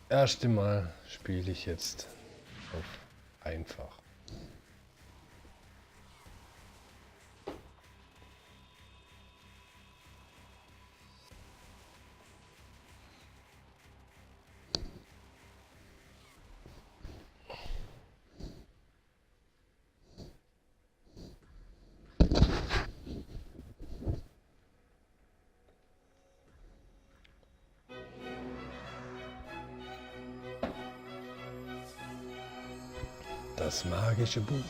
erste Mal spiele ich jetzt auf einfach. Das magische Buch.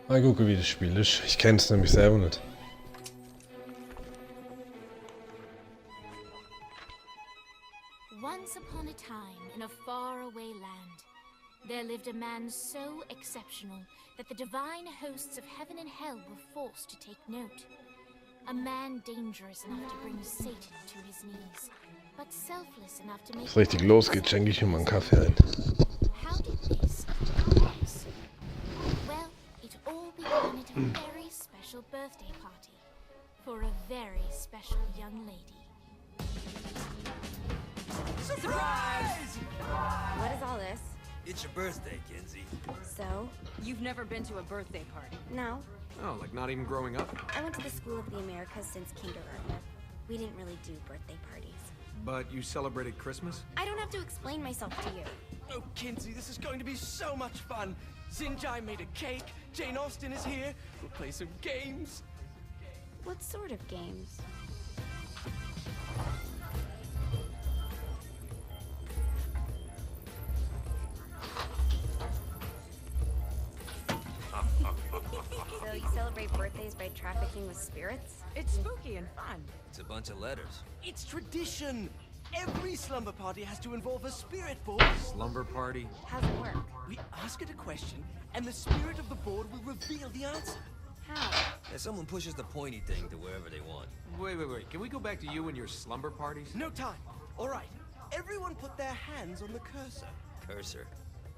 Mal gucken, wie das Spiel ist. Ich kenne es nämlich selber nicht. Once upon a time, in a faraway land, there lived a man so exceptional that the divine hosts of heaven and hell were forced to take note. A man dangerous enough to bring Satan to his knees, but selfless enough to make... Wenn es richtig losgeht, schenke ich ihm mal einen Kaffee ein. How did this come to pass? Well, it all began at a very special birthday party for a very special young lady. Surprise! What is all this? It's your birthday, Kinsey. So? You've never been to a birthday party? No. Oh, like not even growing up? I went to the School of the Americas since kindergarten. We didn't really do birthday parties. But you celebrated Christmas? I don't have to explain myself to you. Oh, Kinsey, this is going to be so much fun. Zinjai made a cake, Jane Austen is here, we'll play some games. What sort of games? So you celebrate birthdays by trafficking with spirits? It's spooky and fun. It's a bunch of letters. It's tradition. Every slumber party has to involve a spirit board. Slumber party? How's it work? We ask it a question, and the spirit of the board will reveal the answer. How? And someone pushes the pointy thing to wherever they want. Wait. Can we go back to you and your slumber parties? No time. All right. Everyone put their hands on the cursor. Cursor.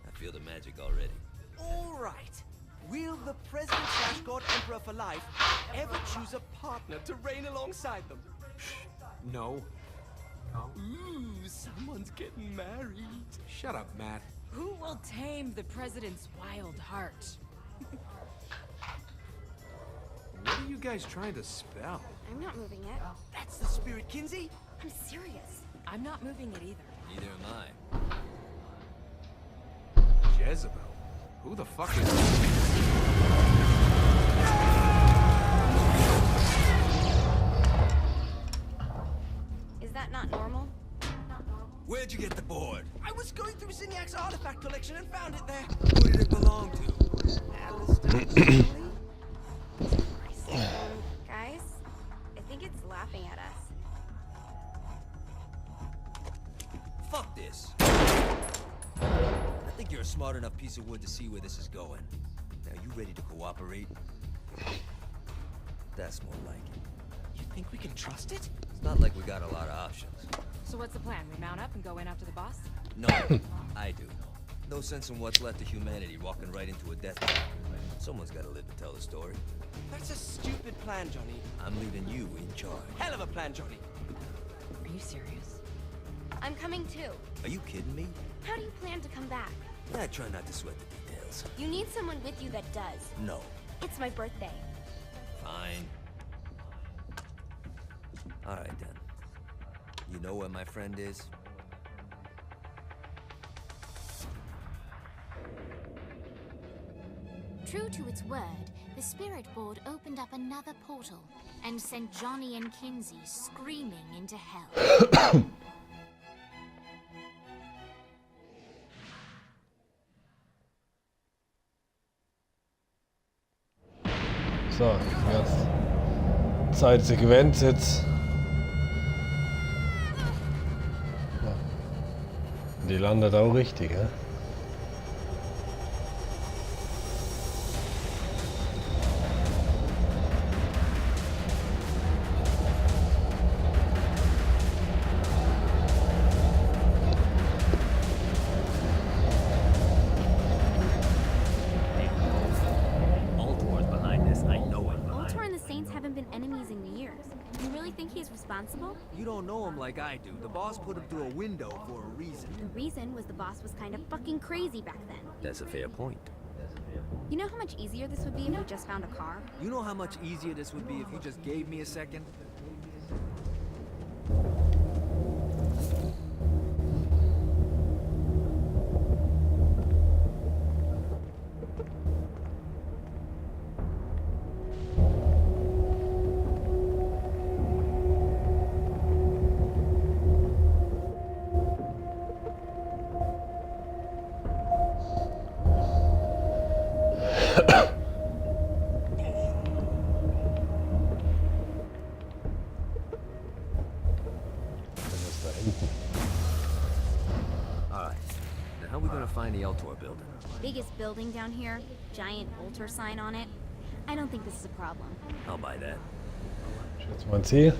I feel the magic already. All right. Will the President / God Emperor for life ever choose a partner to reign alongside them? No. Ooh, someone's getting married. Shut up, Matt. Who will tame the president's wild heart? What are you guys trying to spell? I'm not moving it. That's the spirit, Kinsey. I'm serious. I'm not moving it either. Neither am I. Jezebel? Who the fuck is... Is that not normal? Where'd you get the board? I was going through Zinniac's artifact collection and found it there. Who did it belong to? Alistair. Guys, I think it's laughing at us. Fuck this. I think you're a smart enough piece of wood to see where this is going. Now, you ready to cooperate? That's more like it. You think we can trust it? It's not like we got a lot of options. So what's the plan? We mount up and go in after the boss? No, I do. No sense in what's left of humanity walking right into a death trap. Someone's gotta live to tell the story. That's a stupid plan, Johnny. I'm leaving you in charge. Hell of a plan, Johnny. Are you serious? I'm coming too. Are you kidding me? How do you plan to come back? I try not to sweat the details. You need someone with you that does. No. It's my birthday. Fine. Alright then. You know where my friend is? True to its word, the spirit board opened up another portal and sent Johnny and Kinsey screaming into hell. So, jetzt Zeitsequenz jetzt. Ja. Die landet auch richtig, hä? Ultor and the Saints haven't been enemies in years. You really really think he's responsible? You don't know him like I do. The boss put him through a window for a reason. The reason was the boss was kind of fucking crazy back then. That's a fair point. You know how much easier this would be if we just found a car? You know how much easier this would be if you just gave me a second? Alright, now how are we gonna find the Eltor building? Biggest building down here, giant altar sign on it. I don't think this is a problem. I'll buy that. Jetzt mal ein Ziel.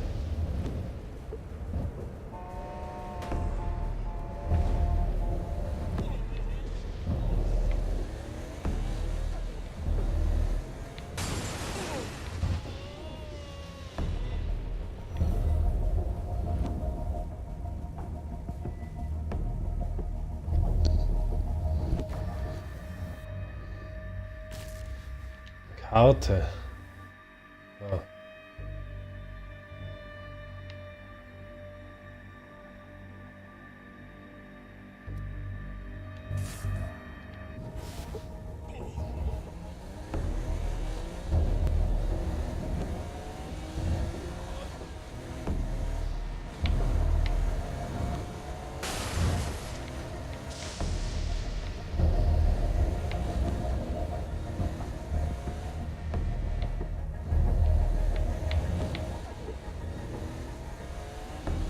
Karte. So.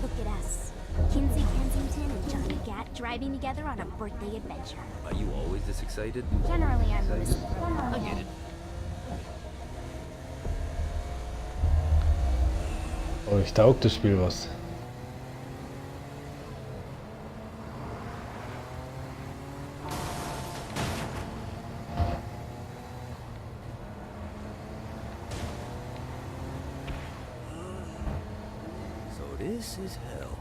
Look at us. Kinsey Kensington and Johnny Gat driving together on a birthday adventure. Are you always this excited? Generally, I'm the I get it. Oh, ich taugt das Spiel was. So this is hell.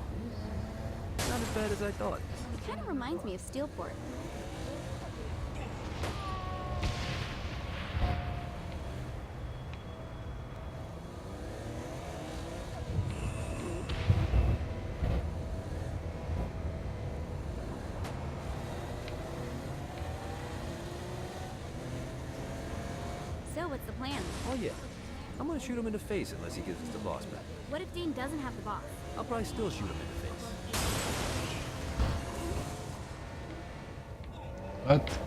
Not as bad as I thought. It kind of reminds me of Steelport. So, what's the plan? Oh yeah. I'm gonna shoot him in the face unless he gives us the boss back. What if Dean doesn't have the boss? I'll probably still shoot him in the face. What?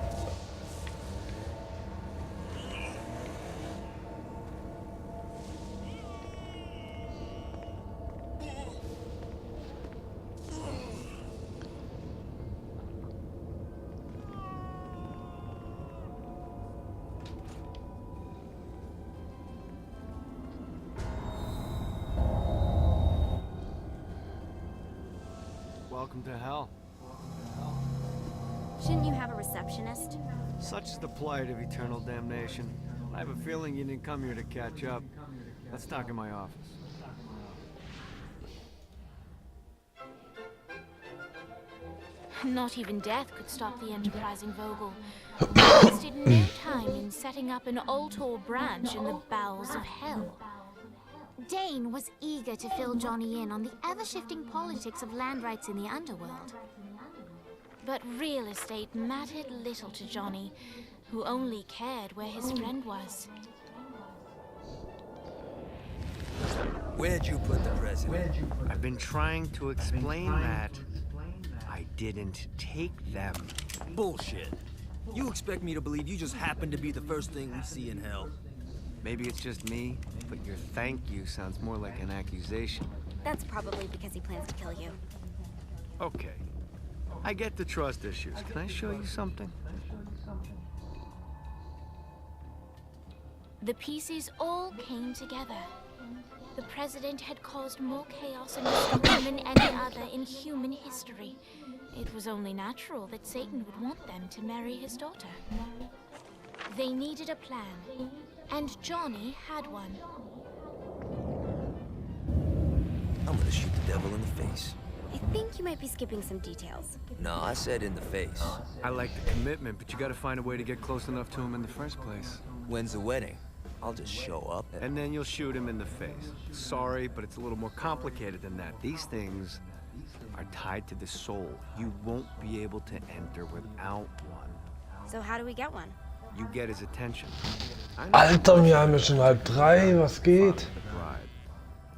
Welcome to hell. Shouldn't you have a receptionist? Such is the plight of eternal damnation. I have a feeling you didn't come here to catch up. Let's talk in my office. Not even death could stop the enterprising Vogel. He wasted no time in setting up an Altor branch in the bowels of hell. Dane was eager to fill Johnny in on the ever-shifting politics of land rights in the underworld. But real estate mattered little to Johnny, who only cared where his friend was. Where'd you put the president? I've been trying to explain that. I didn't take them. Bullshit. You expect me to believe you just happened to be the first thing we see in hell? Maybe it's just me, but your thank you sounds more like an accusation. That's probably because he plans to kill you. Okay. I get the trust issues. Can I show you something? The pieces all came together. The president had caused more chaos and destruction than any other in human history. It was only natural that Satan would want them to marry his daughter. They needed a plan, and Johnny had one. to shoot the devil in the face. I think you might be skipping some details. No, I said in the face. I like the commitment, but you gotta find a way to get close enough to him in the first place. When's the wedding? I'll just show up And then you'll shoot him in the face. Sorry, but it's a little more complicated than that. These things are tied to the soul. You won't be able to enter without one. So how do we get one? You get his attention. Alter, wir haben ja schon 2:30, was geht?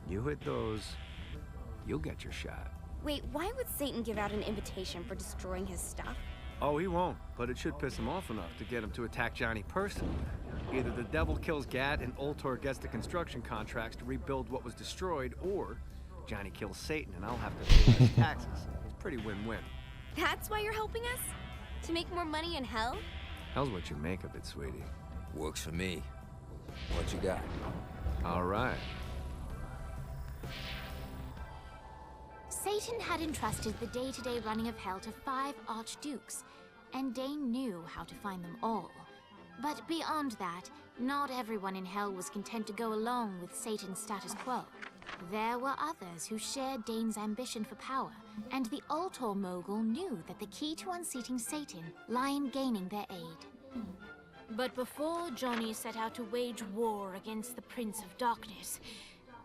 You hit those, you'll get your shot. Wait, why would Satan give out an invitation for destroying his stuff? Oh, he won't, but it should piss him off enough to get him to attack Johnny personally. Either the devil kills Gat and Ultor gets the construction contracts to rebuild what was destroyed, or Johnny kills Satan and I'll have to pay his taxes. It's pretty win-win. That's why you're helping us? To make more money in hell? Hell's what you make of it, sweetie. Works for me. What you got? All right. Satan had entrusted the day-to-day running of hell to 5 archdukes, and Dane knew how to find them all. But beyond that, not everyone in hell was content to go along with Satan's status quo. There were others who shared Dane's ambition for power, and the Ultor mogul knew that the key to unseating Satan lay in gaining their aid. But before Johnny set out to wage war against the Prince of Darkness,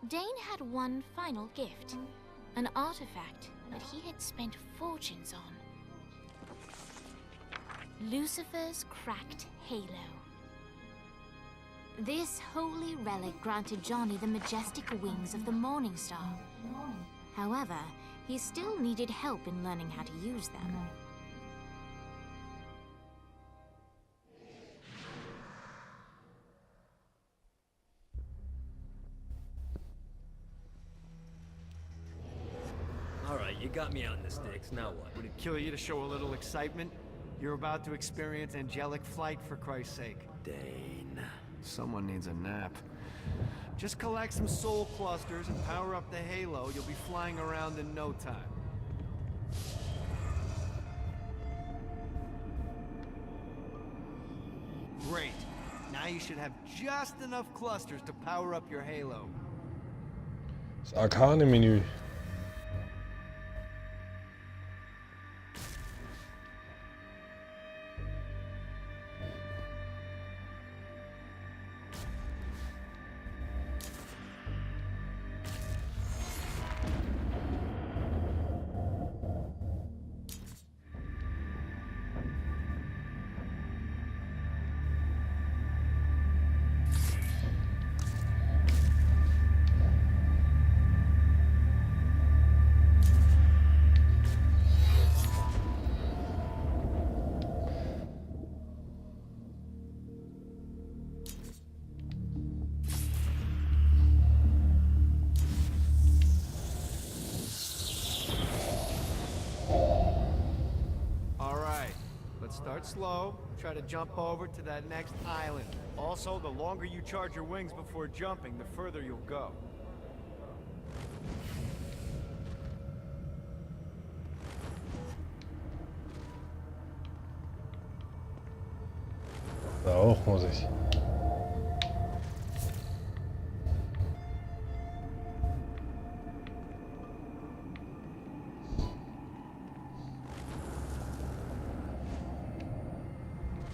Dane had one final gift. An artifact that he had spent fortunes on. Lucifer's cracked halo. This holy relic granted Johnny the majestic wings of the Morning Star. However, he still needed help in learning how to use them. Alright, you got me on the sticks, now what? Would it kill you to show a little excitement? You're about to experience angelic flight, for Christ's sake. Dane. Someone needs a nap. Just collect some soul clusters and power up the halo. You'll be flying around in no time. Great. Now you should have just enough clusters to power up your halo. Das Arkane-Menü. Start slow, try to jump over to that next island. Also, the longer you charge your wings before jumping, the further you'll go. Da hoch muss ich.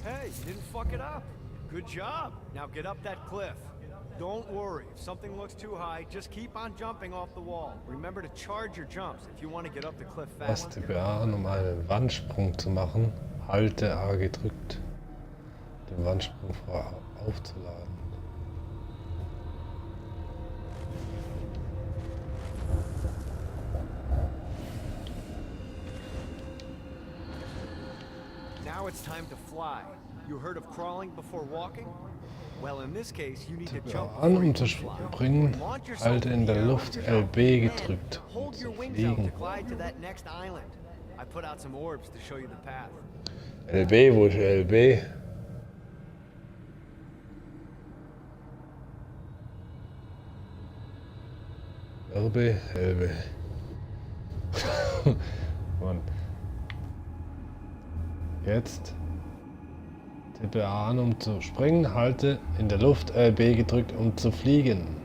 Hey, you didn't fuck it up. Good job. Now get up that cliff. Don't worry, if something looks too high, just keep on jumping off the wall. Remember to charge your jumps if you want to get up the cliff fast. Taste beachten, um einen Wandsprung zu machen. Halte A gedrückt, den Wandsprung vorher aufzuladen. Now it's time to fly. You heard of crawling before walking? Well, in this case, you need to jump An, before you um zu can fly. springen, Launch yourself halte in der the air Luft on your jump. LB Then gedrückt, um hold zu your wings out fliegen. to glide to that next island. I put out some orbs to show you the path. LB, wo ist LB? LB, LB. Mann. Jetzt tippe A an, um zu springen, halte in der Luft LB gedrückt, um zu fliegen.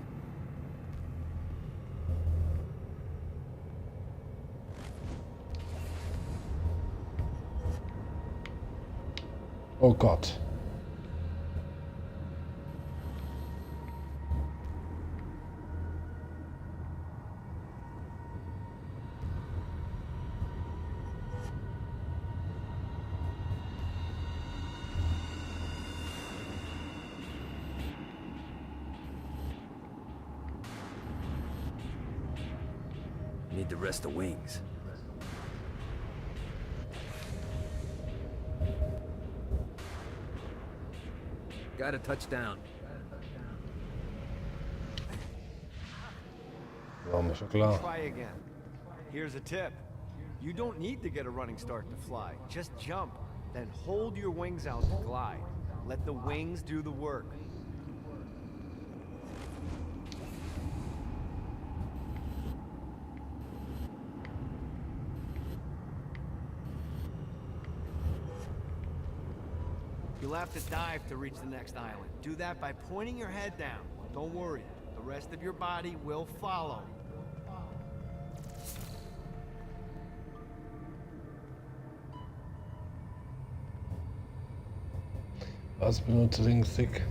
Oh Gott. Need to rest the wings. Got a touchdown. War mir schon klar. Try again. Here's a tip. You don't need to get a running start to fly. Just jump, then hold your wings out to glide. Let the wings do the work. You'll have to dive to reach the next island. Do that by pointing your head down. Don't worry, the rest of your body will follow. Was benutze den Stick,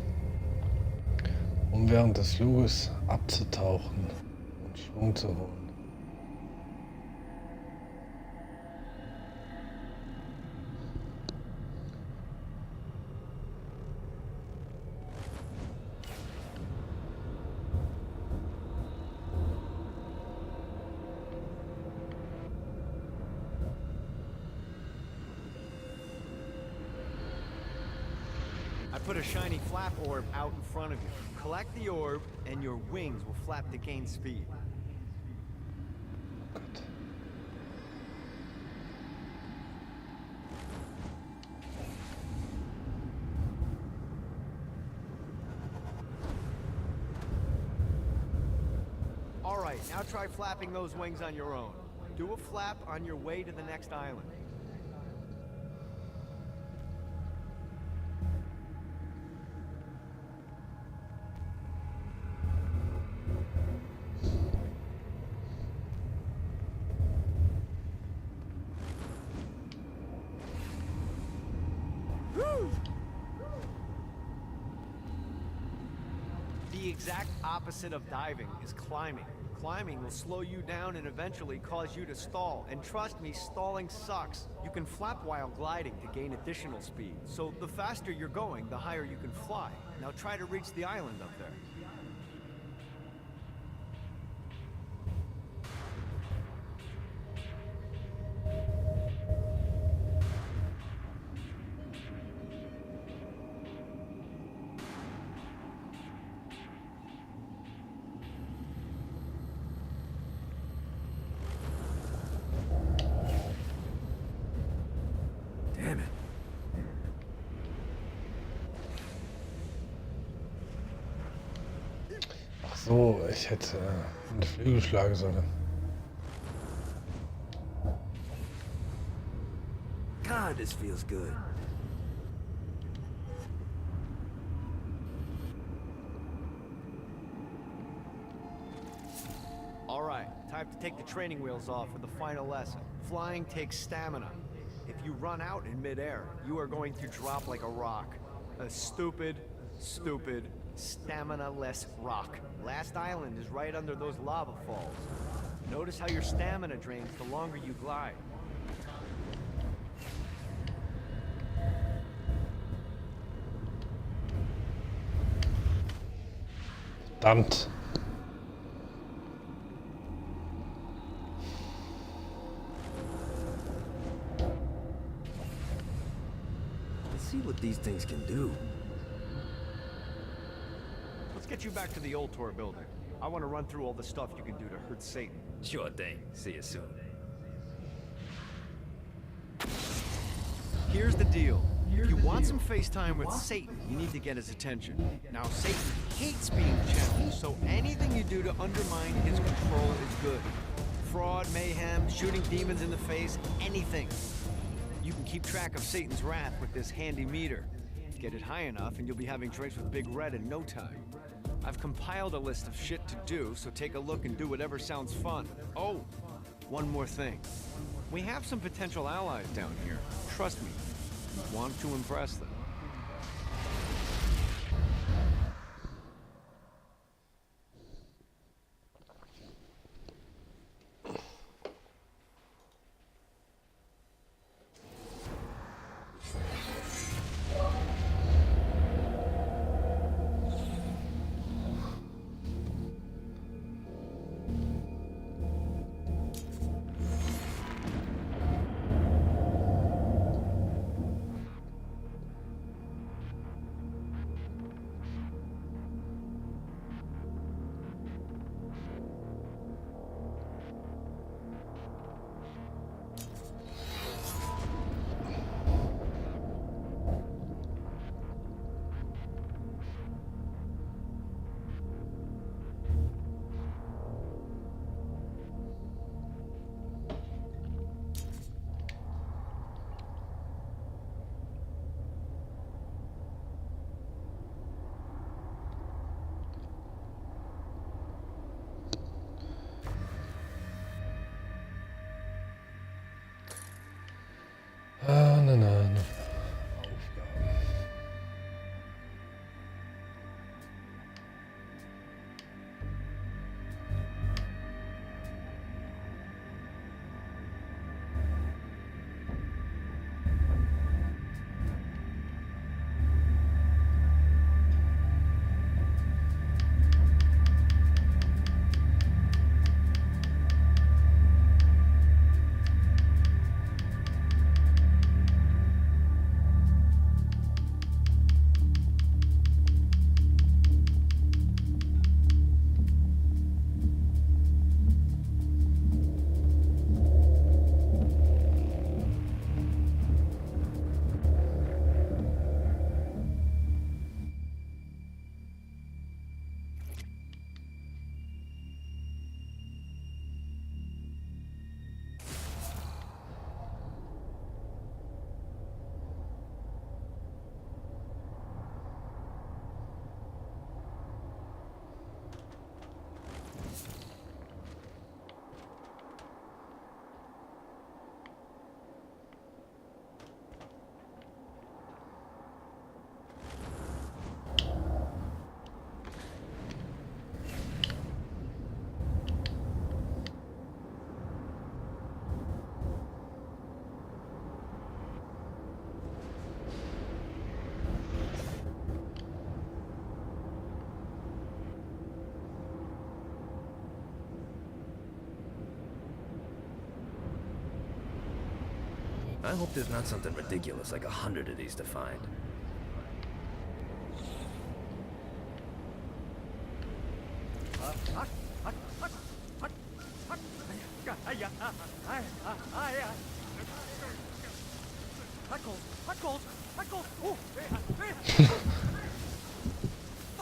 um während des Fluges abzutauchen und Schwung zu holen? I put a shiny flap orb out in front of you. Collect the orb, and your wings will flap to gain speed. Gott. All right, now try flapping those wings on your own. Do a flap on your way to the next island. The exact opposite of diving is climbing. Climbing will slow you down and eventually cause you to stall. And trust me, stalling sucks. You can flap while gliding to gain additional speed. So the faster you're going, the higher you can fly. Now try to reach the island up there. Damn it. Ach so, ich hätte in die Flügel schlagen sollen. God, this feels good. All right, time to take the training wheels off for the final lesson. Flying takes stamina. If you run out in midair, you are going to drop like a rock. A stupid, stamina-less rock. Last island is right under those lava falls. Notice how your stamina drains the longer you glide. Verdammt. Let's see what these things can do. Let's get you back to the old tour building. I want to run through all the stuff you can do to hurt Satan. Sure thing. See you soon. Here's the deal. If you want some FaceTime with Satan, you need to get his attention. Now, Satan hates being challenged, so anything you do to undermine his control is good. Fraud, mayhem, shooting demons in the face, anything. You can keep track of Satan's wrath with this handy meter. Get it high enough and you'll be having drinks with Big Red in no time. I've compiled a list of shit to do, so take a look and do whatever sounds fun. Oh, one more thing. We have some potential allies down here. Trust me, you want to impress them. I hope there's not something ridiculous like 100 of these to find.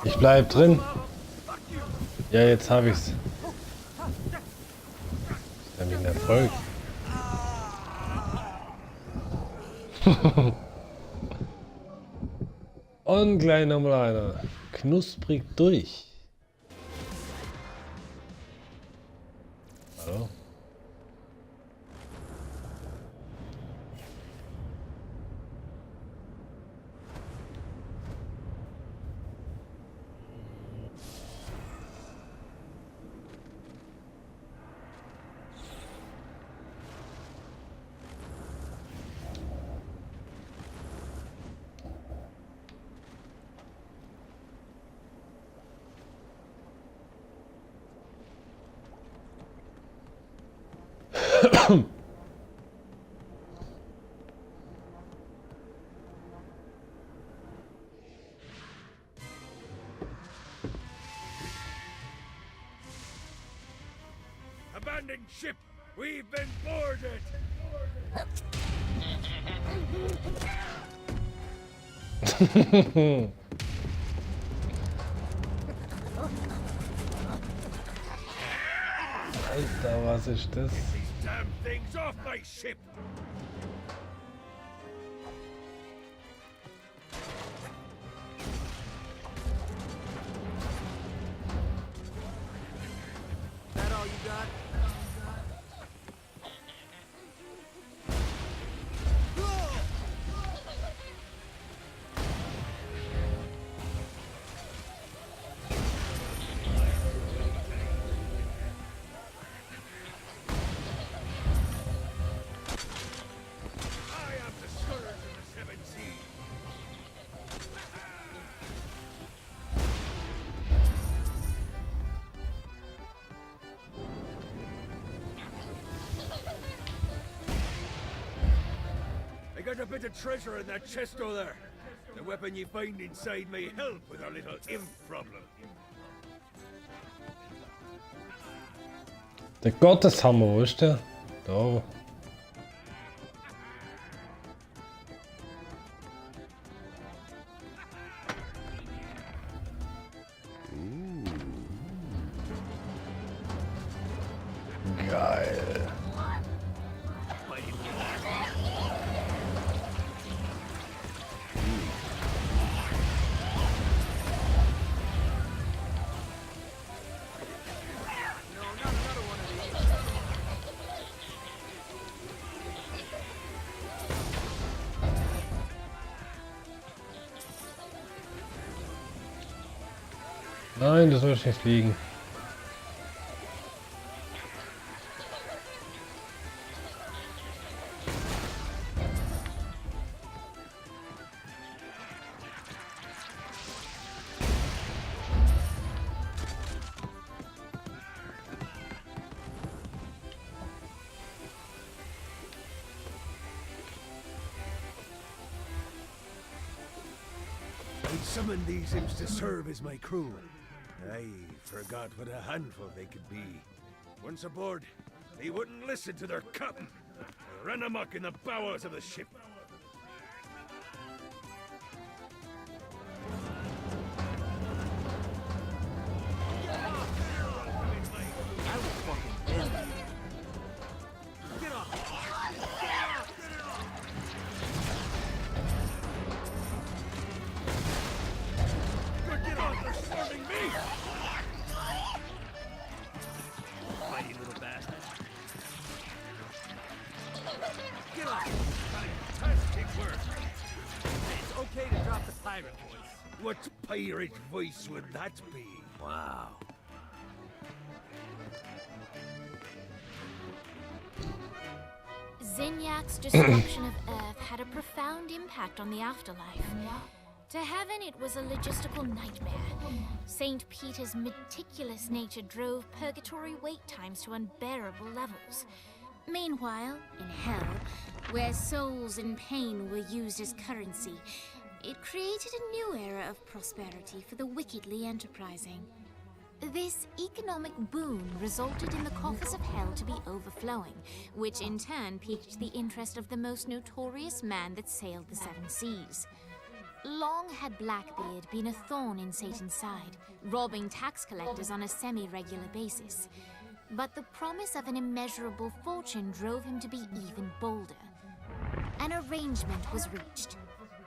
Ich bleib drin. Ja, jetzt habe ich's. Ist nämlich ein Erfolg. Und gleich nochmal einer. Knusprig durch. Hallo? Abandoned ship! We've been boarded! Alter, was ist das? These damn things off my ship! That all you got? I am the scourge of the seven seas! I got a bit of treasure in that chest over there. The weapon you find inside may help with our little imp problem. Der Gotteshammer, wo ist der? Da. Geil. Nein, das soll nicht fliegen. I summoned these imps to serve as my crew. I forgot what a handful they could be. Once aboard, they wouldn't listen to their captain. They ran amok in the bowels of the ship. Get off, they're swarming me! Mighty little bastard. Get off! Fantastic work! It's okay to drop the pirate voice. What pirate voice would that be? Wow. Zinyak's destruction of Earth had a profound impact on the afterlife. To heaven, it was a logistical nightmare. St. Peter's meticulous nature drove purgatory wait times to unbearable levels. Meanwhile, in Hell, where souls in pain were used as currency, it created a new era of prosperity for the wickedly enterprising. This economic boom resulted in the coffers of Hell to be overflowing, which in turn piqued the interest of the most notorious man that sailed the seven seas. Long had Blackbeard been a thorn in Satan's side, robbing tax collectors on a semi-regular basis. But the promise of an immeasurable fortune drove him to be even bolder. An arrangement was reached.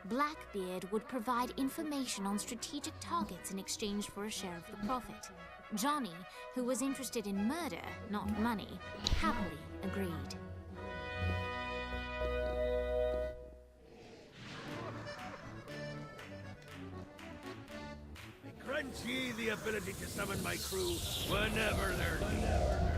Blackbeard would provide information on strategic targets in exchange for a share of the profit. Johnny, who was interested in murder, not money, happily agreed. I grant ye the ability to summon my crew whenever they're needed.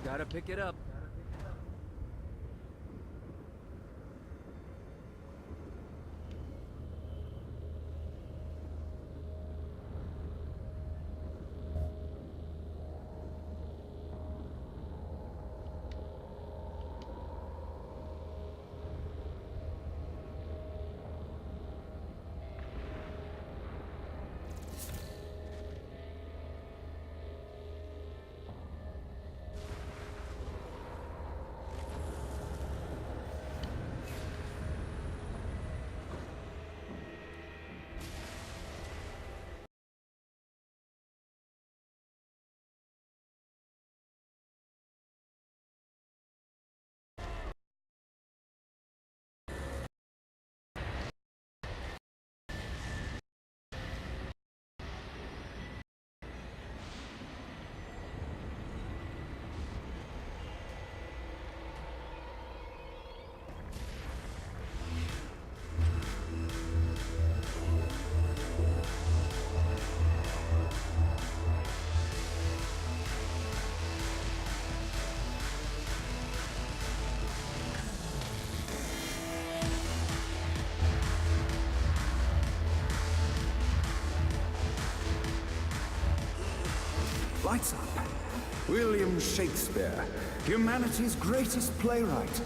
Gotta pick it up. lights up. William Shakespeare, humanity's greatest playwright,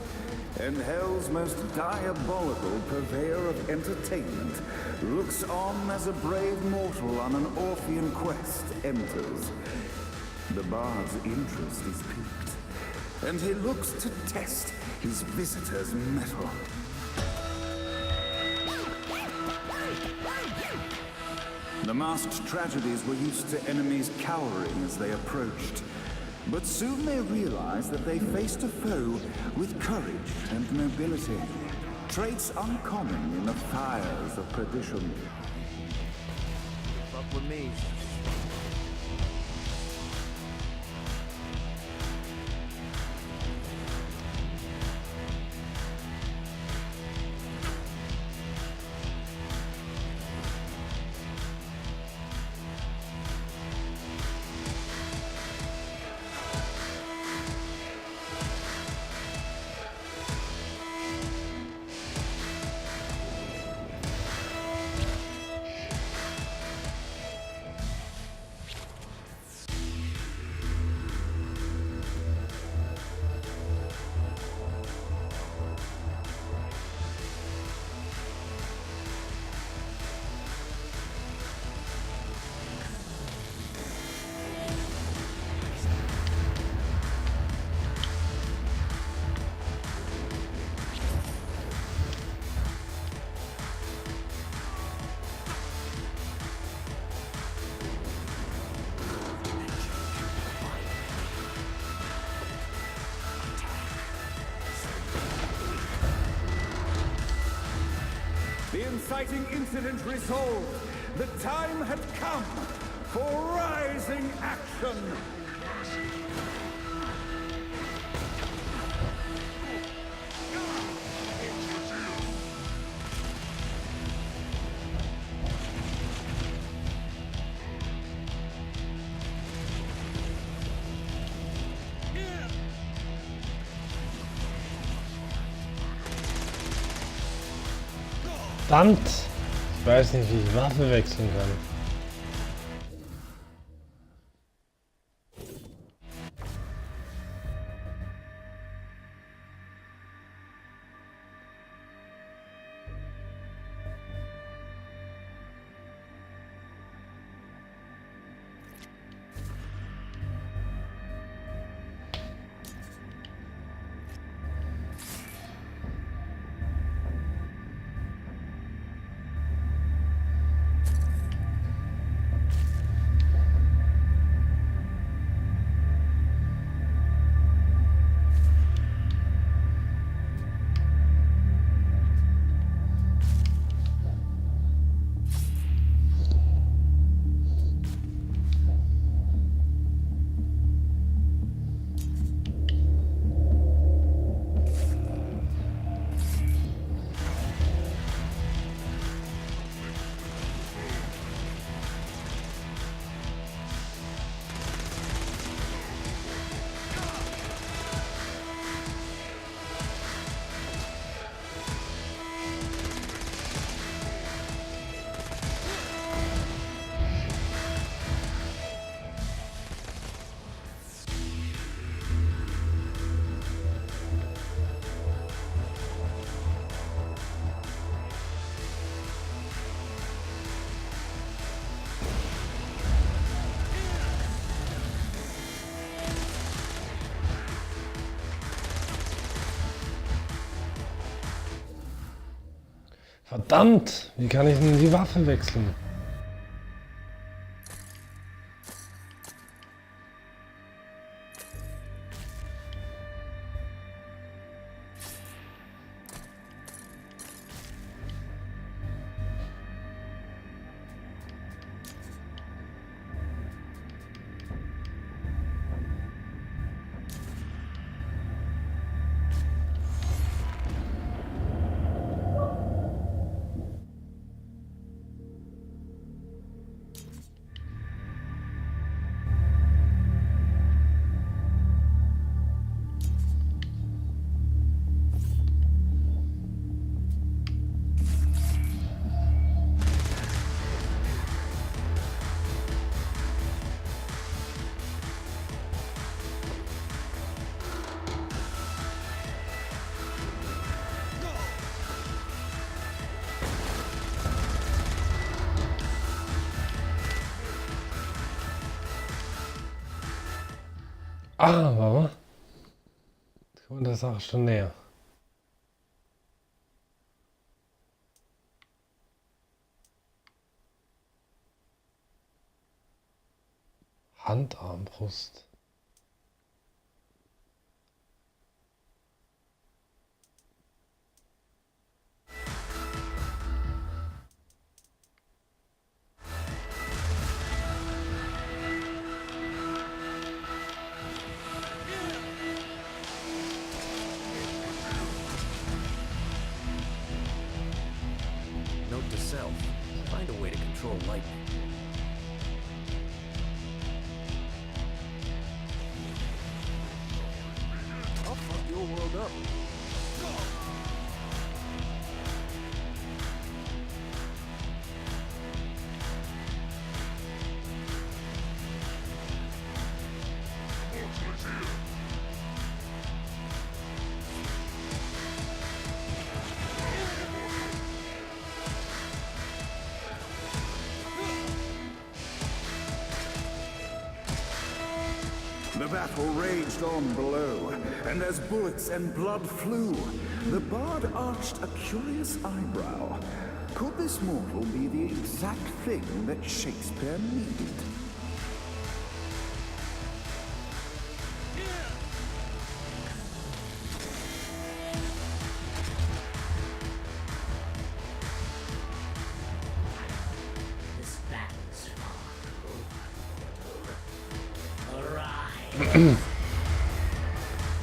and hell's most diabolical purveyor of entertainment, looks on as a brave mortal on an Orphean quest enters. The bard's interest is piqued, and he looks to test his visitor's mettle. The masked tragedies were used to enemies cowering as they approached. But soon they realized that they faced a foe with courage and nobility, traits uncommon in the fires of perdition. Fuck with me. The inciting incident resolved. The time had come for rising action. Verdammt! Ich weiß nicht, wie ich Waffe wechseln kann. Verdammt! Wie kann ich denn die Waffe wechseln? Ah, warte mal. Jetzt kommt der Sache schon näher. Handarmbrust. Note to self, find a way to control lightning. I'll fuck your world up. The battle raged on below, and as bullets and blood flew, the bard arched a curious eyebrow. Could this mortal be the exact thing that Shakespeare needed?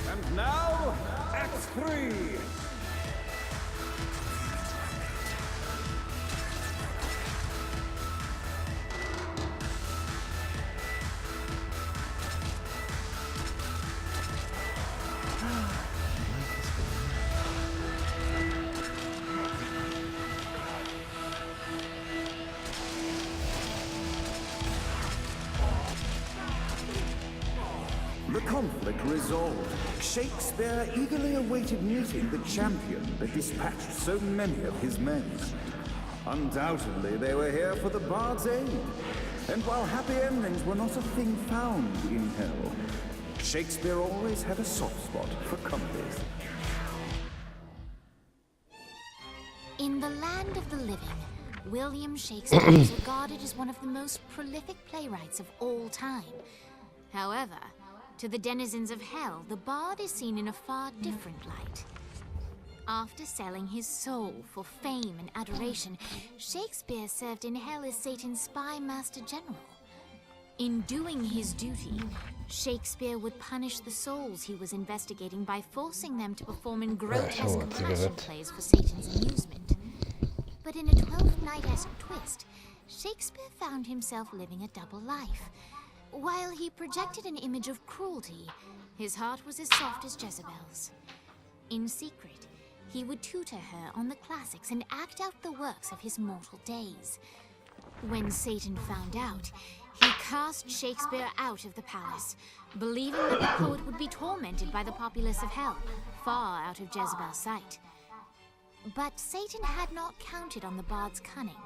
And now, Act 3! The conflict resolved, Shakespeare eagerly awaited meeting the champion that dispatched so many of his men. Undoubtedly, they were here for the bard's aid. And while happy endings were not a thing found in hell, Shakespeare always had a soft spot for comedies. In the land of the living, William Shakespeare is regarded as one of the most prolific playwrights of all time. However, to the denizens of hell, the bard is seen in a far different light. After selling his soul for fame and adoration, Shakespeare served in hell as Satan's spy master general. In doing his duty, Shakespeare would punish the souls he was investigating by forcing them to perform in grotesque passion plays for Satan's amusement. But in a 12th Night-esque twist, Shakespeare found himself living a double life. While he projected an image of cruelty, his heart was as soft as Jezebel's. In secret, he would tutor her on the classics and act out the works of his mortal days. When Satan found out, he cast Shakespeare out of the palace, believing that the poet would be tormented by the populace of hell, far out of Jezebel's sight. But Satan had not counted on the bard's cunning.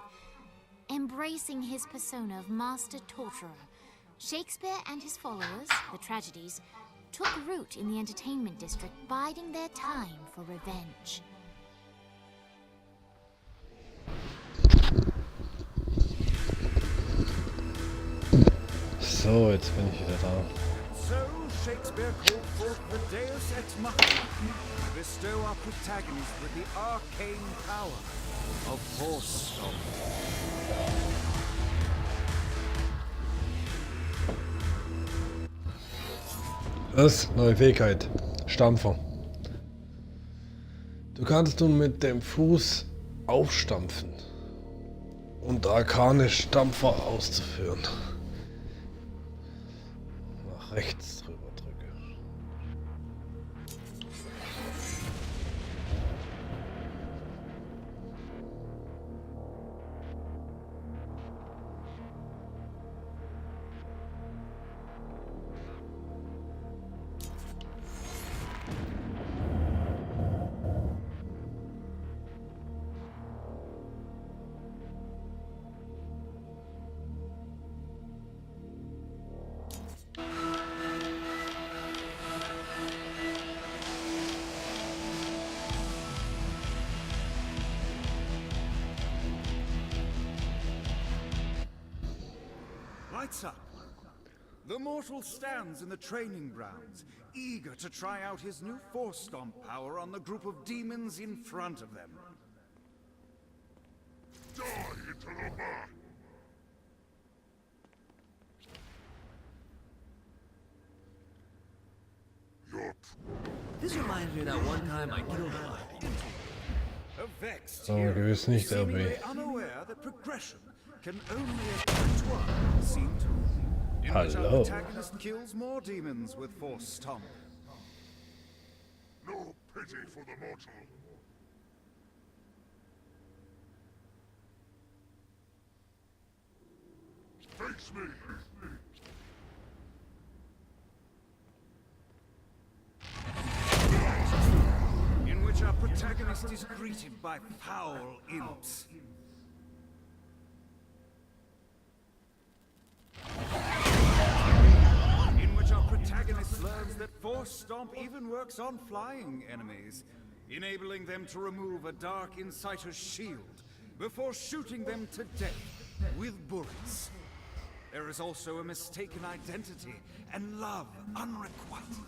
Embracing his persona of master torturer, Shakespeare and his followers, the tragedies, took root in the entertainment district, biding their time for revenge. So, jetzt bin ich wieder da. So Shakespeare called forth the Deus Ex Machina to bestow our protagonist with the arcane power of Horse Stomp. Was? Neue Fähigkeit. Stampfer. Du kannst nun mit dem Fuß aufstampfen und arkane Stampfer auszuführen. Nach rechts drüber drücke. lights up. The mortal stands in the training grounds, eager to try out his new Force Stomp power on the group of demons in front of them. Die into the mud! This reminds me of that one time I killed A vexed Oh, hero, gewiss nicht, seemingly RB. unaware that progression can only attract one, seem to. In which our Hello. protagonist kills more demons with Force Stomp. No pity for the mortal. Face me! In which our protagonist is greeted by foul imps. In which our protagonist learns that Force Stomp even works on flying enemies, enabling them to remove a Dark Inciter's shield before shooting them to death with bullets. There is also a mistaken identity and love unrequited.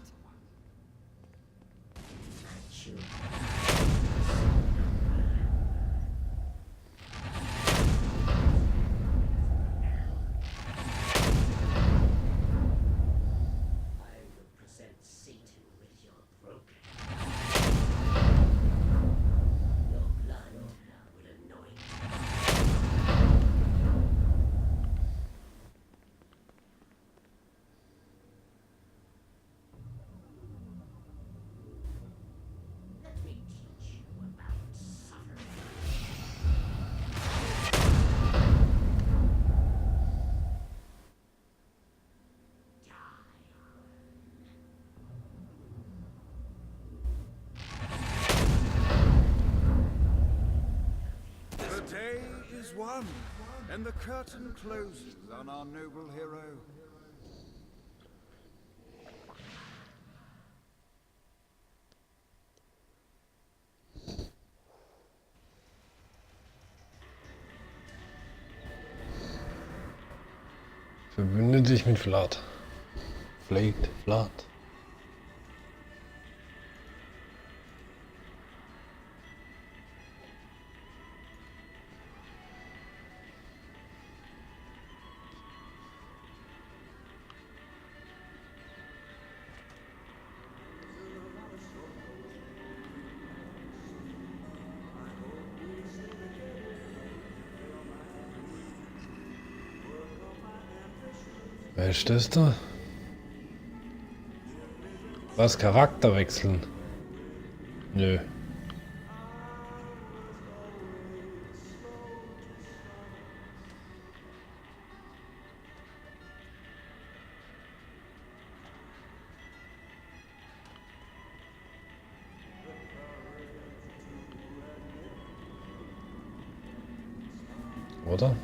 The day is won, and the curtain closes on our noble hero. Verbündet sich mit Vlad. Vlad. Wer ist das da? Was, Charakter wechseln? Nö. Oder?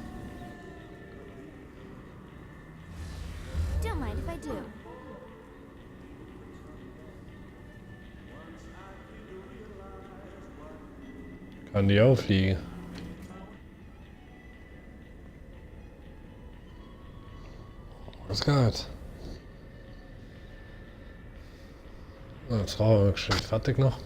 Don't mind if I do. Kann die auch fliegen? Was geht? Jetzt brauchen wir schon fertig noch.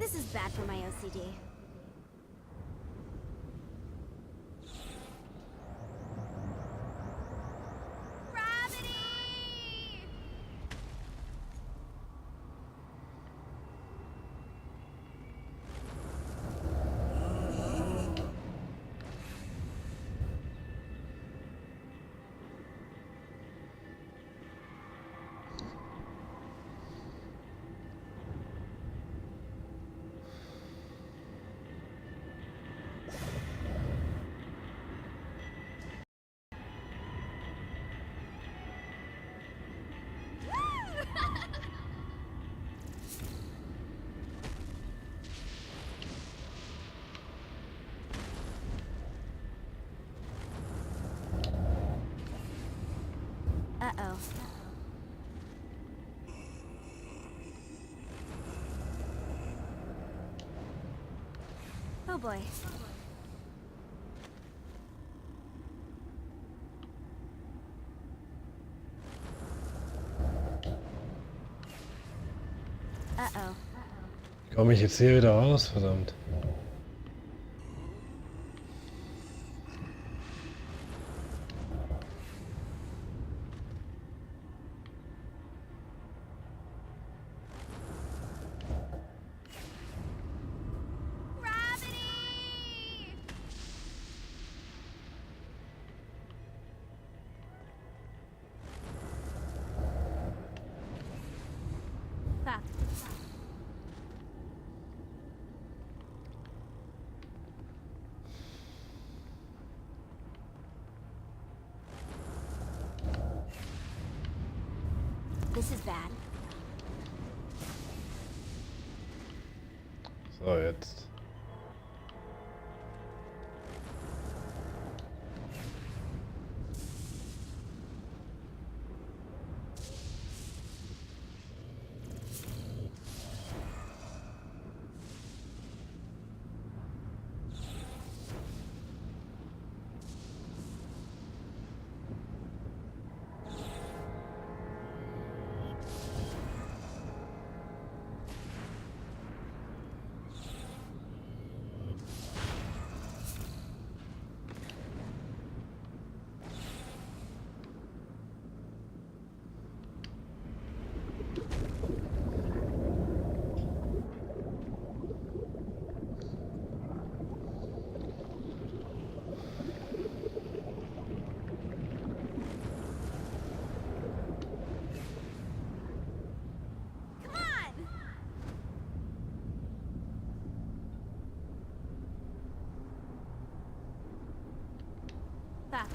This is bad for my OCD. Uh-oh. Oh boy. Uh-oh. Komme ich jetzt hier wieder raus, verdammt. Fuck. This is bad. So, jetzt. Fuck.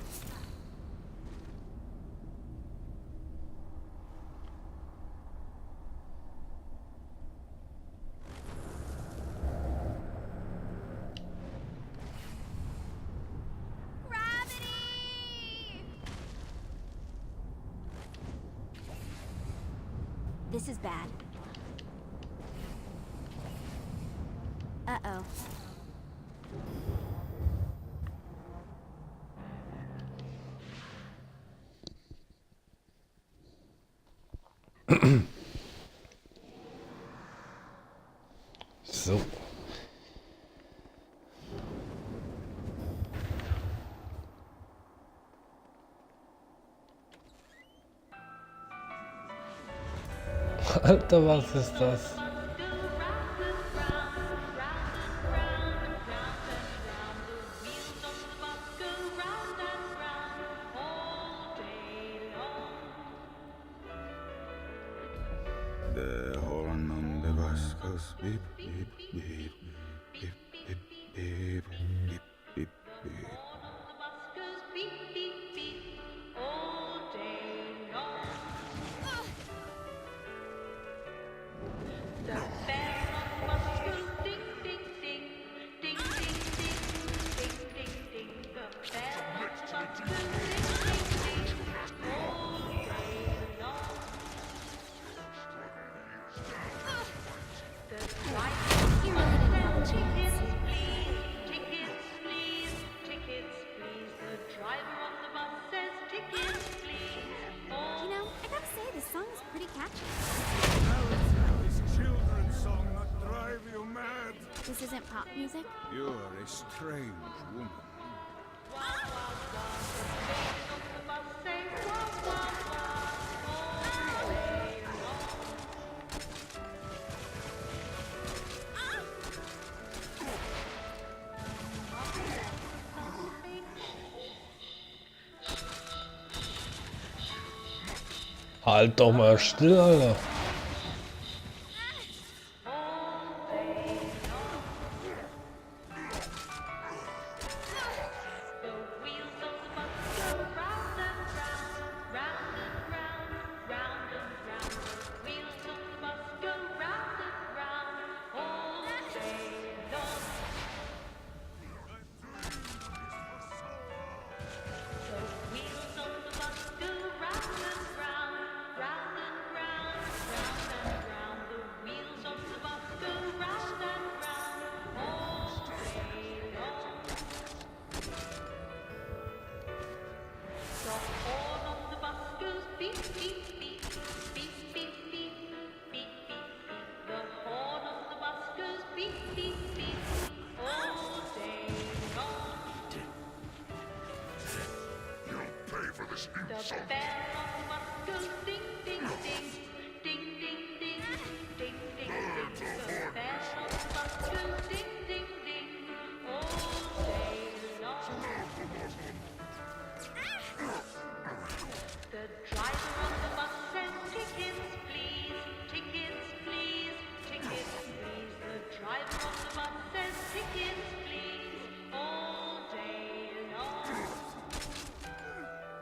This is bad. Uh-oh. So. Alter, was ist das? The horn on the bus goes beep, beep, beep, beep, beep, beep, beep, beep, beep. You really didn't have a chance. You know, I gotta say, this song is pretty catchy. This children's song not drive you mad. This isn't pop music? You're a strange woman. Halt doch mal still, Alter.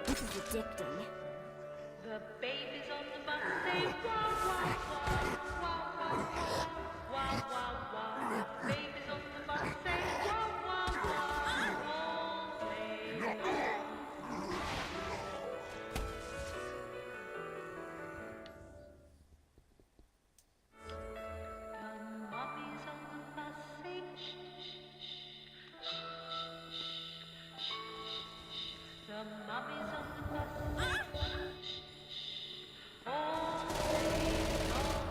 This is addicting. The babies on the bus say wah wah wah wah wah wah wah wah. The babies on the bus say wah wah wah all day long. The mummies on the bus say shh shh shh shh shh shh. The mummies on the bus say shh shh shh all day long.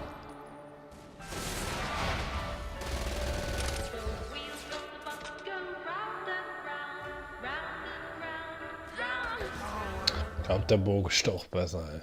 The wheels on the bus go round and round, round and round, round and round. Ich glaube, der Bogen ist doch besser, ey.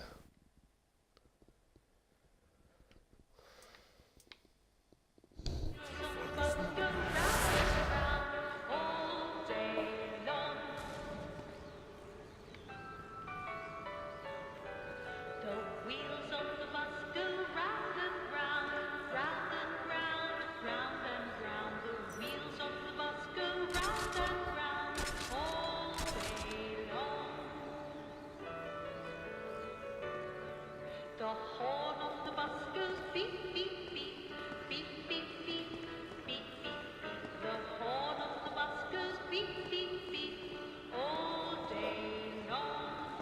The horn on the bus goes beep, beep, beep, beep, beep, beep, beep, beep, beep. The horn on the bus goes beep, beep, beep, all day long.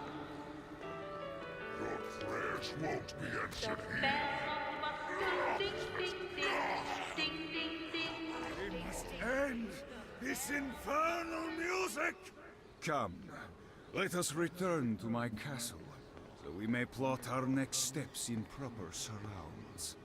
Your prayers won't be The answered bells on the bus go ding, ding, ding, ding, ding, ding. We must end this infernal music! Come, let us return to my castle, so we may plot our next steps in proper surrounds.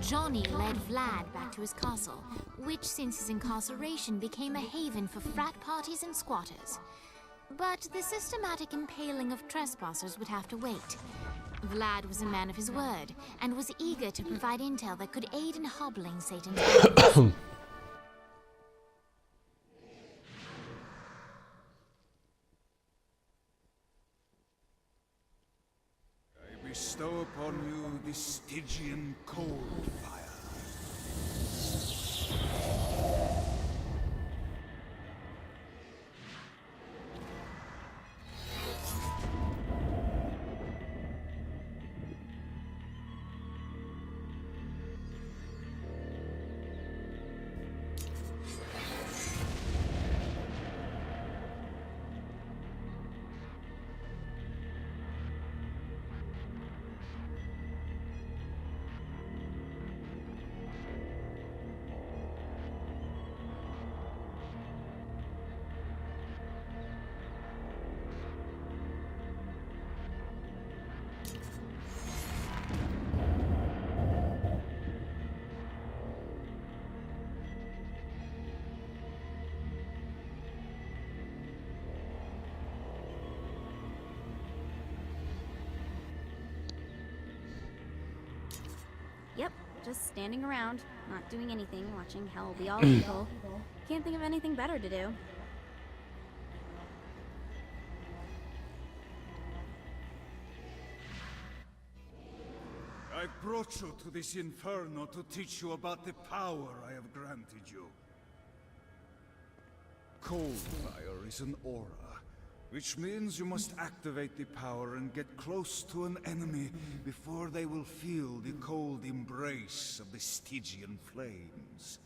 Johnny led Vlad back to his castle, which since his incarceration became a haven for frat parties and squatters. But the systematic impaling of trespassers would have to wait. Vlad was a man of his word, and was eager to provide intel that could aid in hobbling Satan's plans. I bestow upon you the Stygian cold fire. Yep, just standing around, not doing anything, watching hell be all evil. Can't think of anything better to do. I brought you to this inferno to teach you about the power I have granted you. Cold fire is an aura, which means you must activate the power and get close to an enemy before they will feel the cold embrace of the Stygian flames.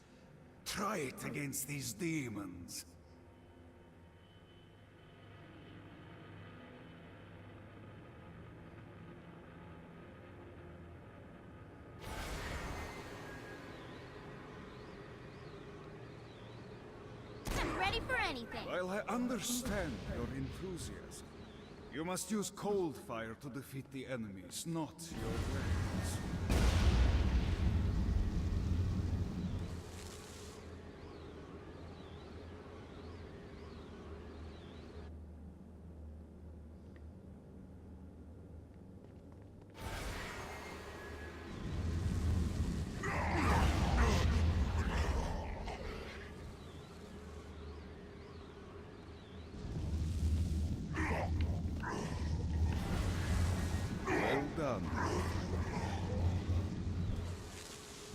Try it against these demons. I'm ready for anything. While I understand your enthusiasm, you must use cold fire to defeat the enemies, not your weapons.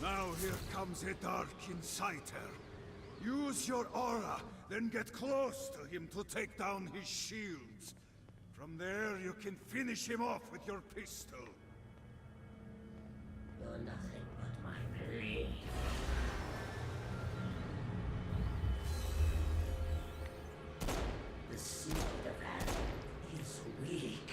Now here comes a dark inciter. Use your aura, then get close to him to take down his shields. From there, you can finish him off with your pistol. You're nothing but my blade. The seed of Adam is weak.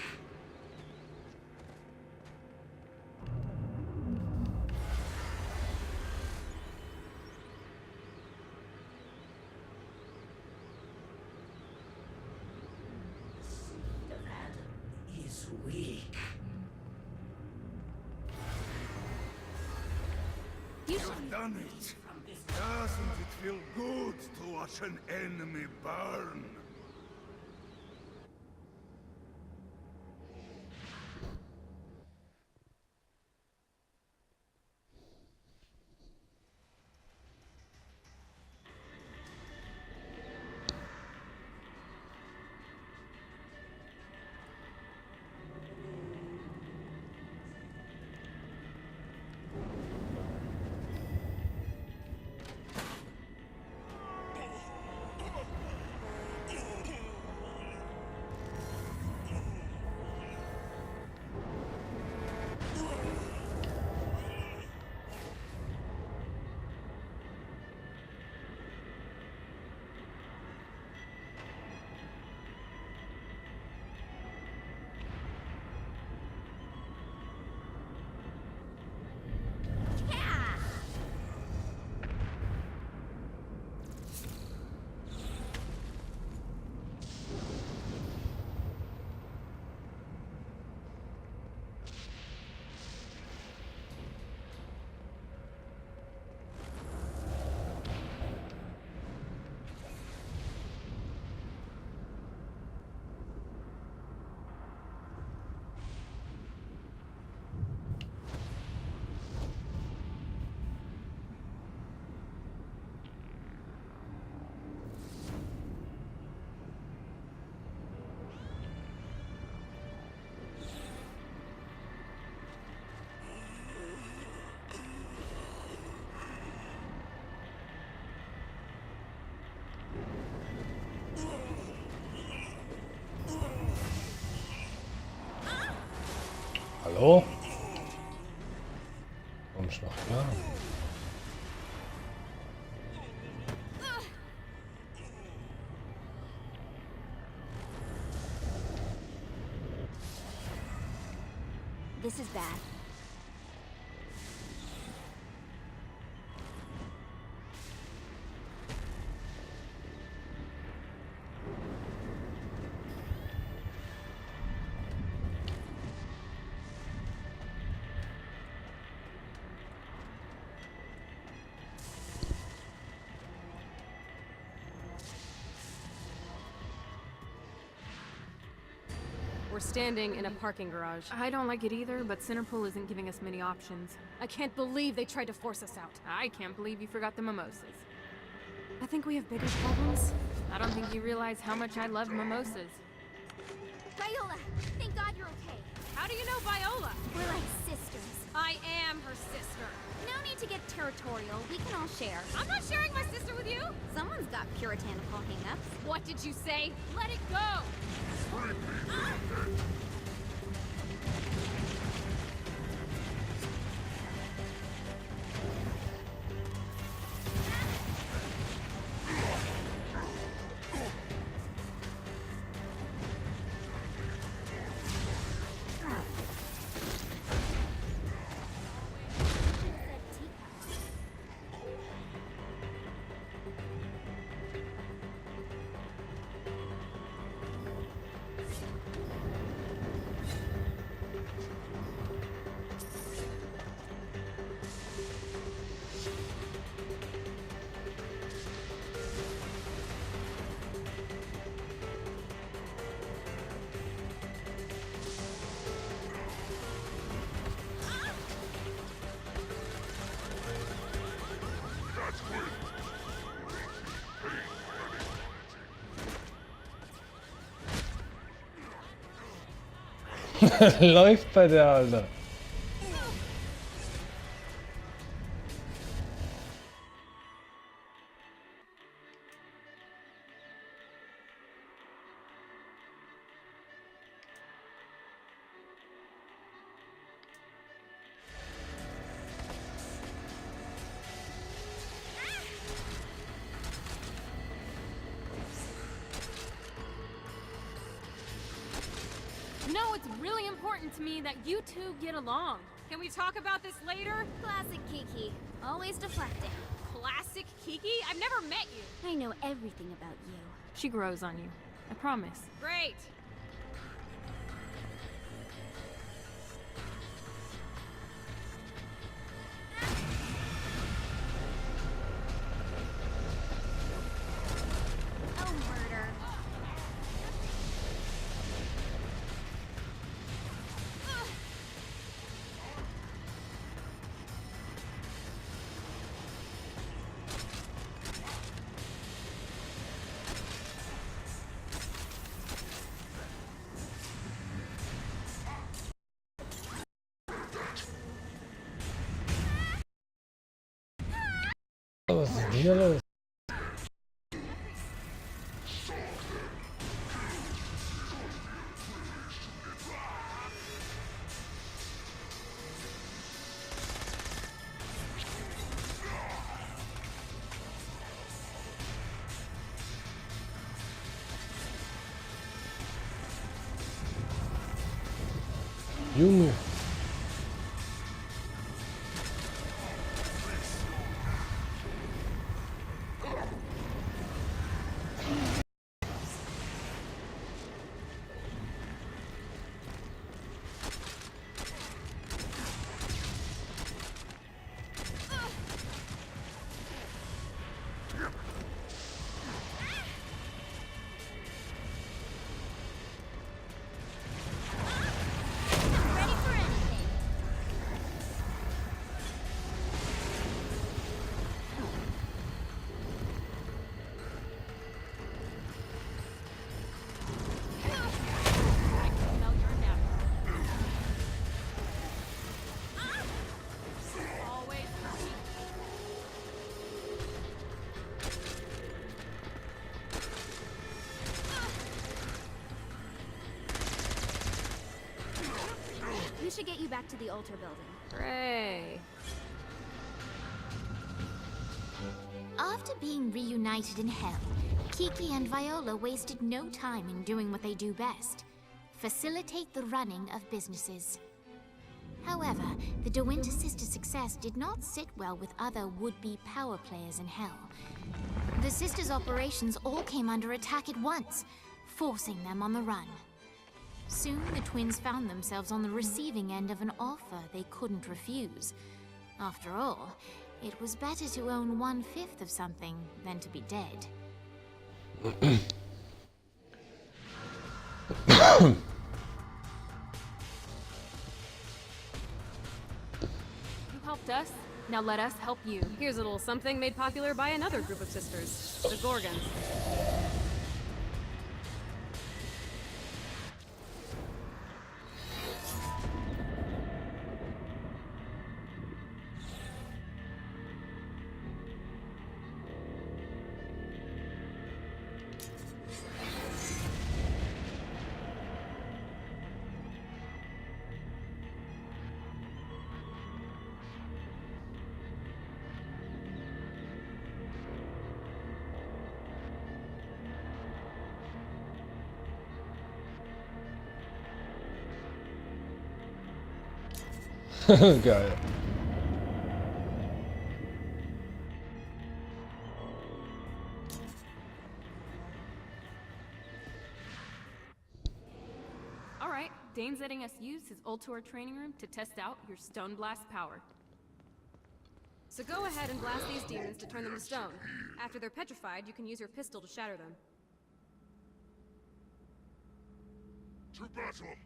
The seed of Adam is weak. You've done it. Doesn't it feel good to watch an enemy burn? Hallo? Kommst noch klar? This is bad. We're standing in a parking garage. I don't like it either, but Centerpool isn't giving us many options. I can't believe they tried to force us out. I can't believe you forgot the mimosas. I think we have bigger problems. I don't think you realize how much I love mimosas. Viola! Thank God you're okay. How do you know Viola? We're like sisters. I am her sister. No need to get territorial. We can all share. I'm not sharing my sister with you. Someone's got puritanical hang-ups. What did you say? Let it go! Läuft bei der, Alter. it's really important to me that you two get along. Can we talk about this later? Classic Kiki. Always deflecting. Classic Kiki? I've never met you. I know everything about you. She grows on you. I promise. Great. Oh, murder. Was ist denn hier los? Junge. Ready for anything. I can smell your nap. Always for me. We should get you back to the altar building. Hooray. After being reunited in hell, Kiki and Viola wasted no time in doing what they do best: facilitate the running of businesses. However, the De Winter sisters' success did not sit well with other would-be power players in hell. The sisters' operations all came under attack at once, forcing them on the run. Soon, the twins found themselves on the receiving end of an offer they couldn't refuse. After all, it was better to own 1/5 of something than to be dead. You helped us. Now let us help you. Here's a little something made popular by another group of sisters, the Gorgons. Geil. All right, Dane's letting us use his Ultor training room to test out your Stone Blast power. So go ahead and blast these demons to turn them to stone. After they're petrified, you can use your pistol to shatter them. To battle!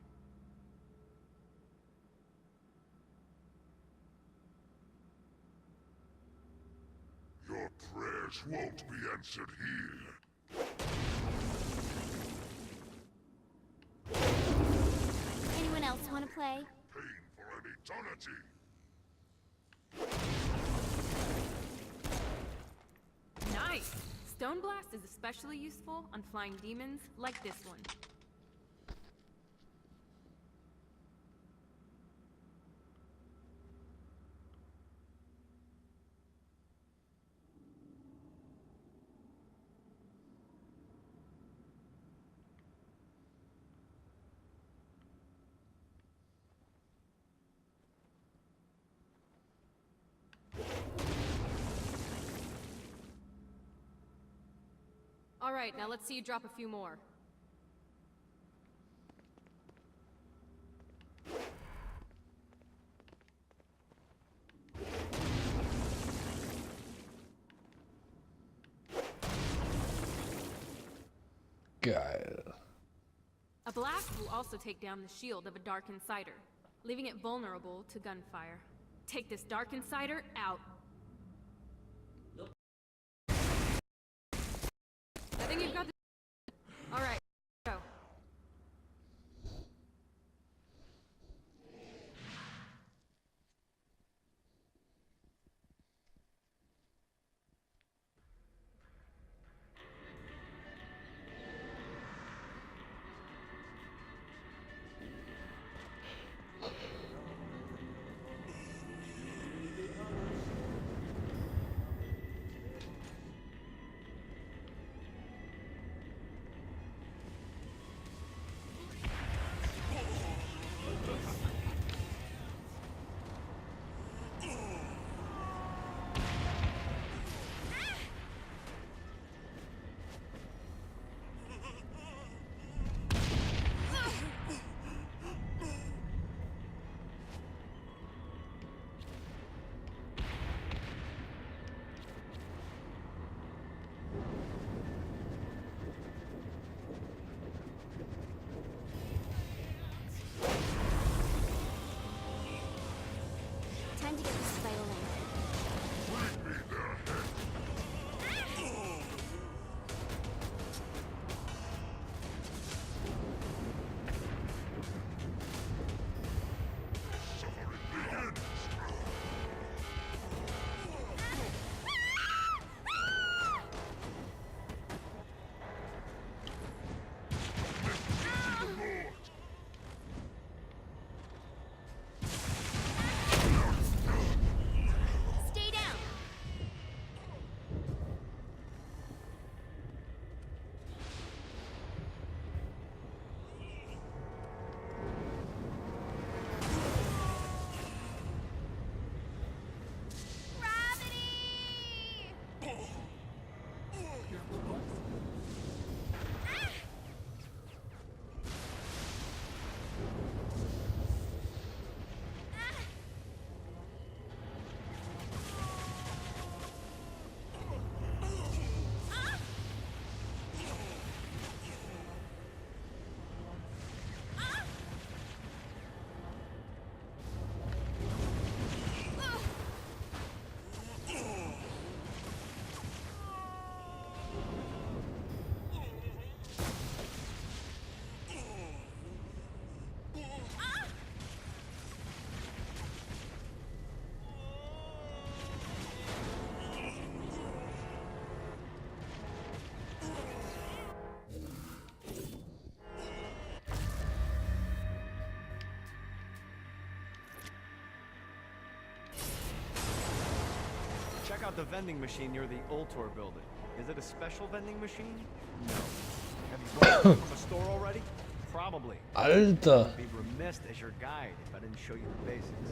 Your prayers won't be answered here. Anyone else want to play? Pain for an eternity! Nice! Stone Blast is especially useful on flying demons like this one. All right, now let's see you drop a few more. Geil. A blast will also take down the shield of a Dark Insider, leaving it vulnerable to gunfire. Take this Dark Insider out. I think you've got the... All right, go. Time to get this violin. Stay down. Check out the vending machine near the Ultor building. Is it a special vending machine? No. Have you brought it from a store already? Probably. Alter. I'd be remiss as your guide if I didn't show you the basics.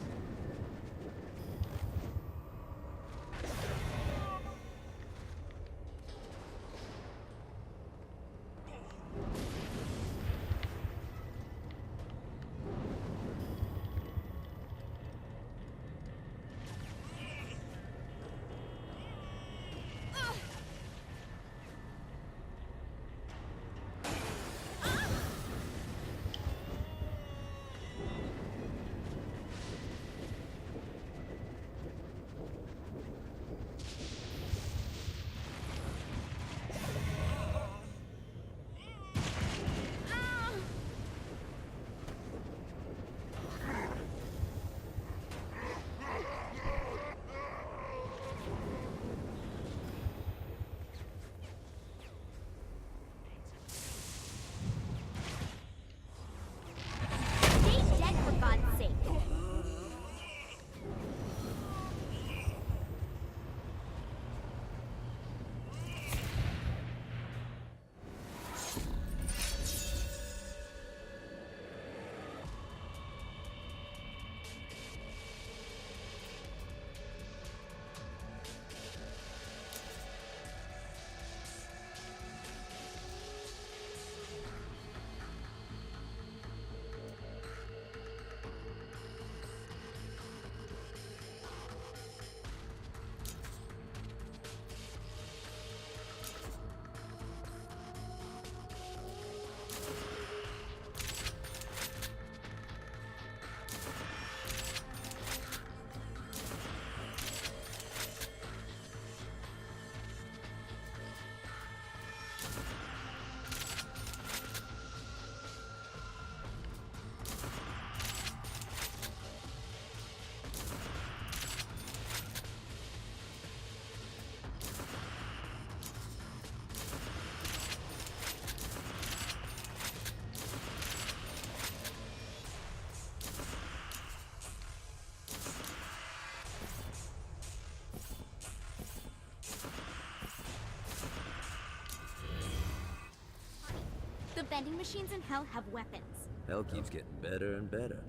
vending machines in hell have weapons. Hell keeps getting better and better.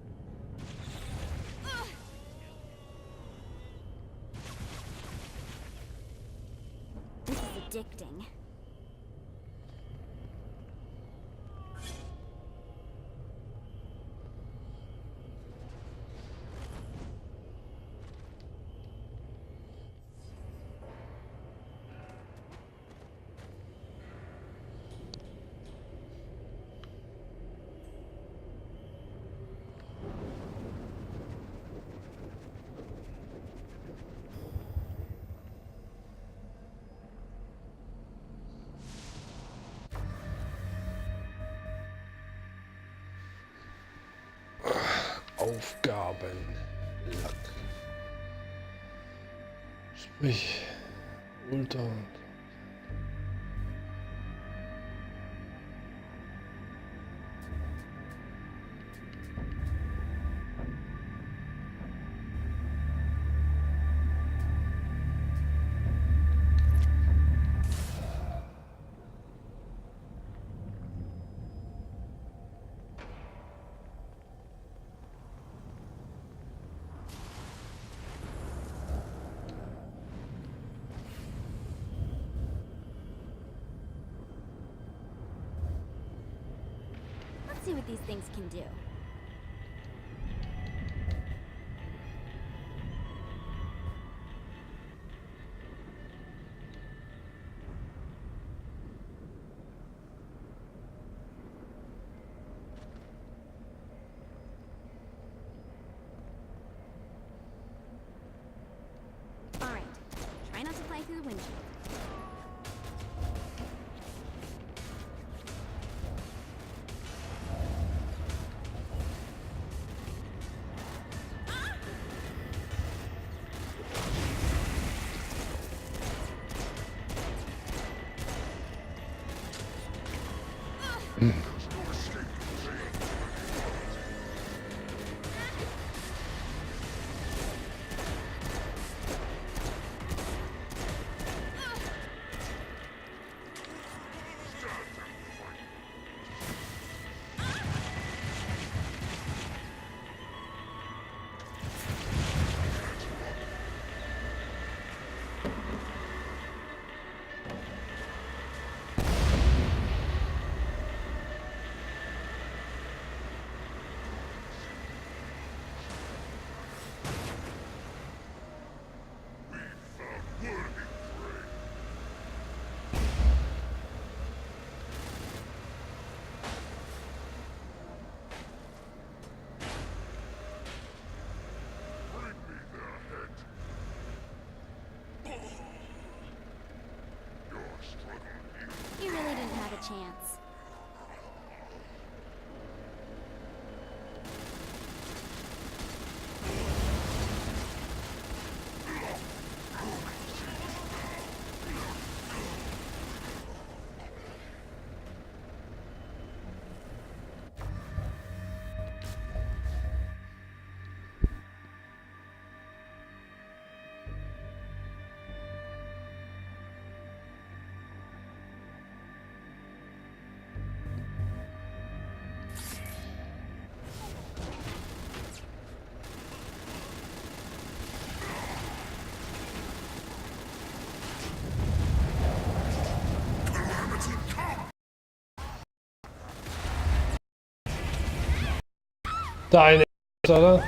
This is addicting. Aufgaben. Lack. Sprich. Ultra. Let's see what these things can do. All right, try not to fly through the windshield. You really didn't have a chance. Deine, oder?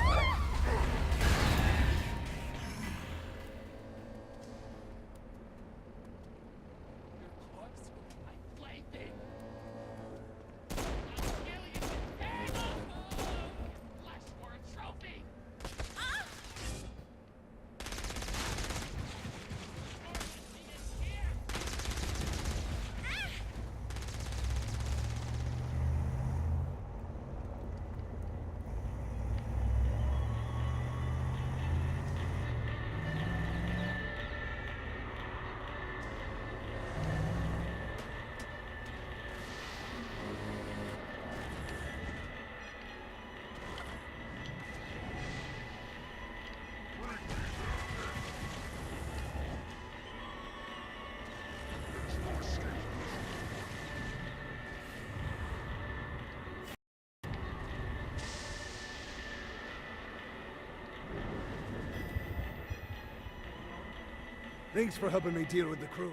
Thanks for helping me deal with the crew.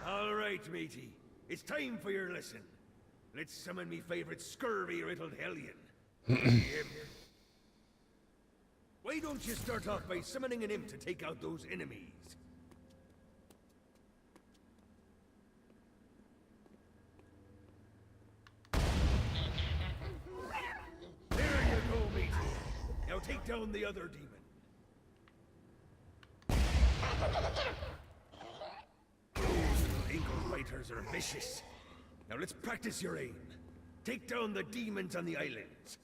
All right, matey. It's time for your lesson. Let's summon me favorite scurvy-riddled hellion. Him. Why don't you start off by summoning an imp to take out those enemies? There you go, matey. Now take down the other demon. Those little ankle biters are vicious. Now let's practice your aim. Take down the demons on the islands.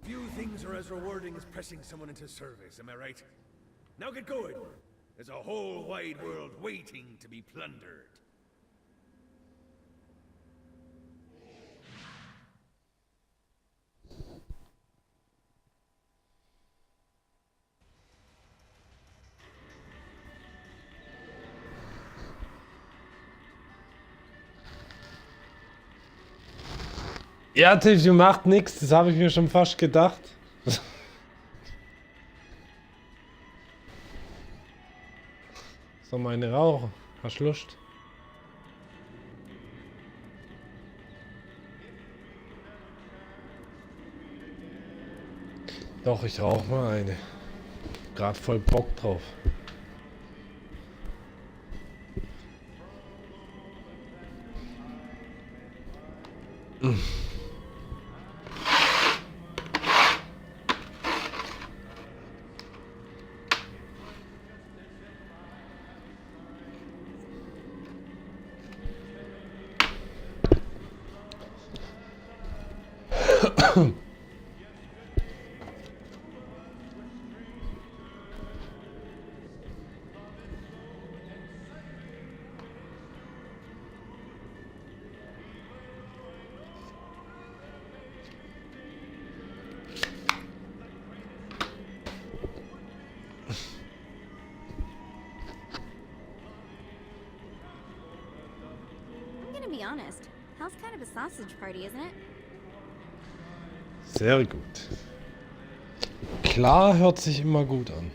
Few things are as rewarding as pressing someone into service, am I right? Now get going! There's a whole wide world waiting to be plundered. Ja, Tiffy macht nichts, das habe ich mir schon fast gedacht. So, meine Rauch. Hast du Lust? Doch, ich rauche mal eine. Gerade voll Bock drauf. I'm gonna be honest. Hell's kind of a sausage party, isn't it? Sehr gut. Klar hört sich immer gut an.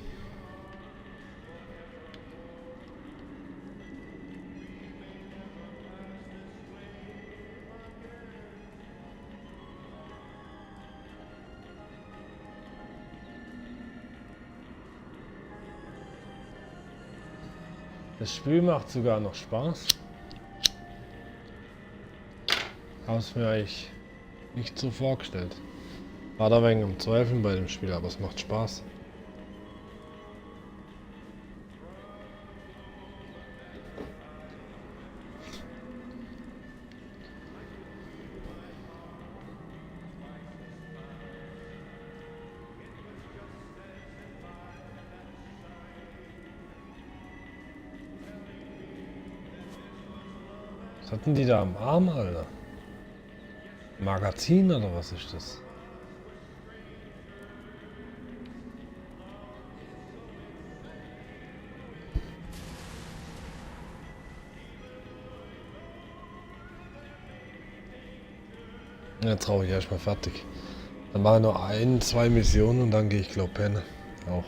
Das Spiel macht sogar noch Spaß. Habe es mir eigentlich nicht so vorgestellt. War da wegen am Zweifeln bei dem Spiel, aber es macht Spaß. Was hatten die da am Arm, Alter? Magazin oder was ist das? Jetzt rauche ich erstmal fertig. Dann mache ich nur 1, 2 Missionen und dann gehe ich glaube pennen. Auch.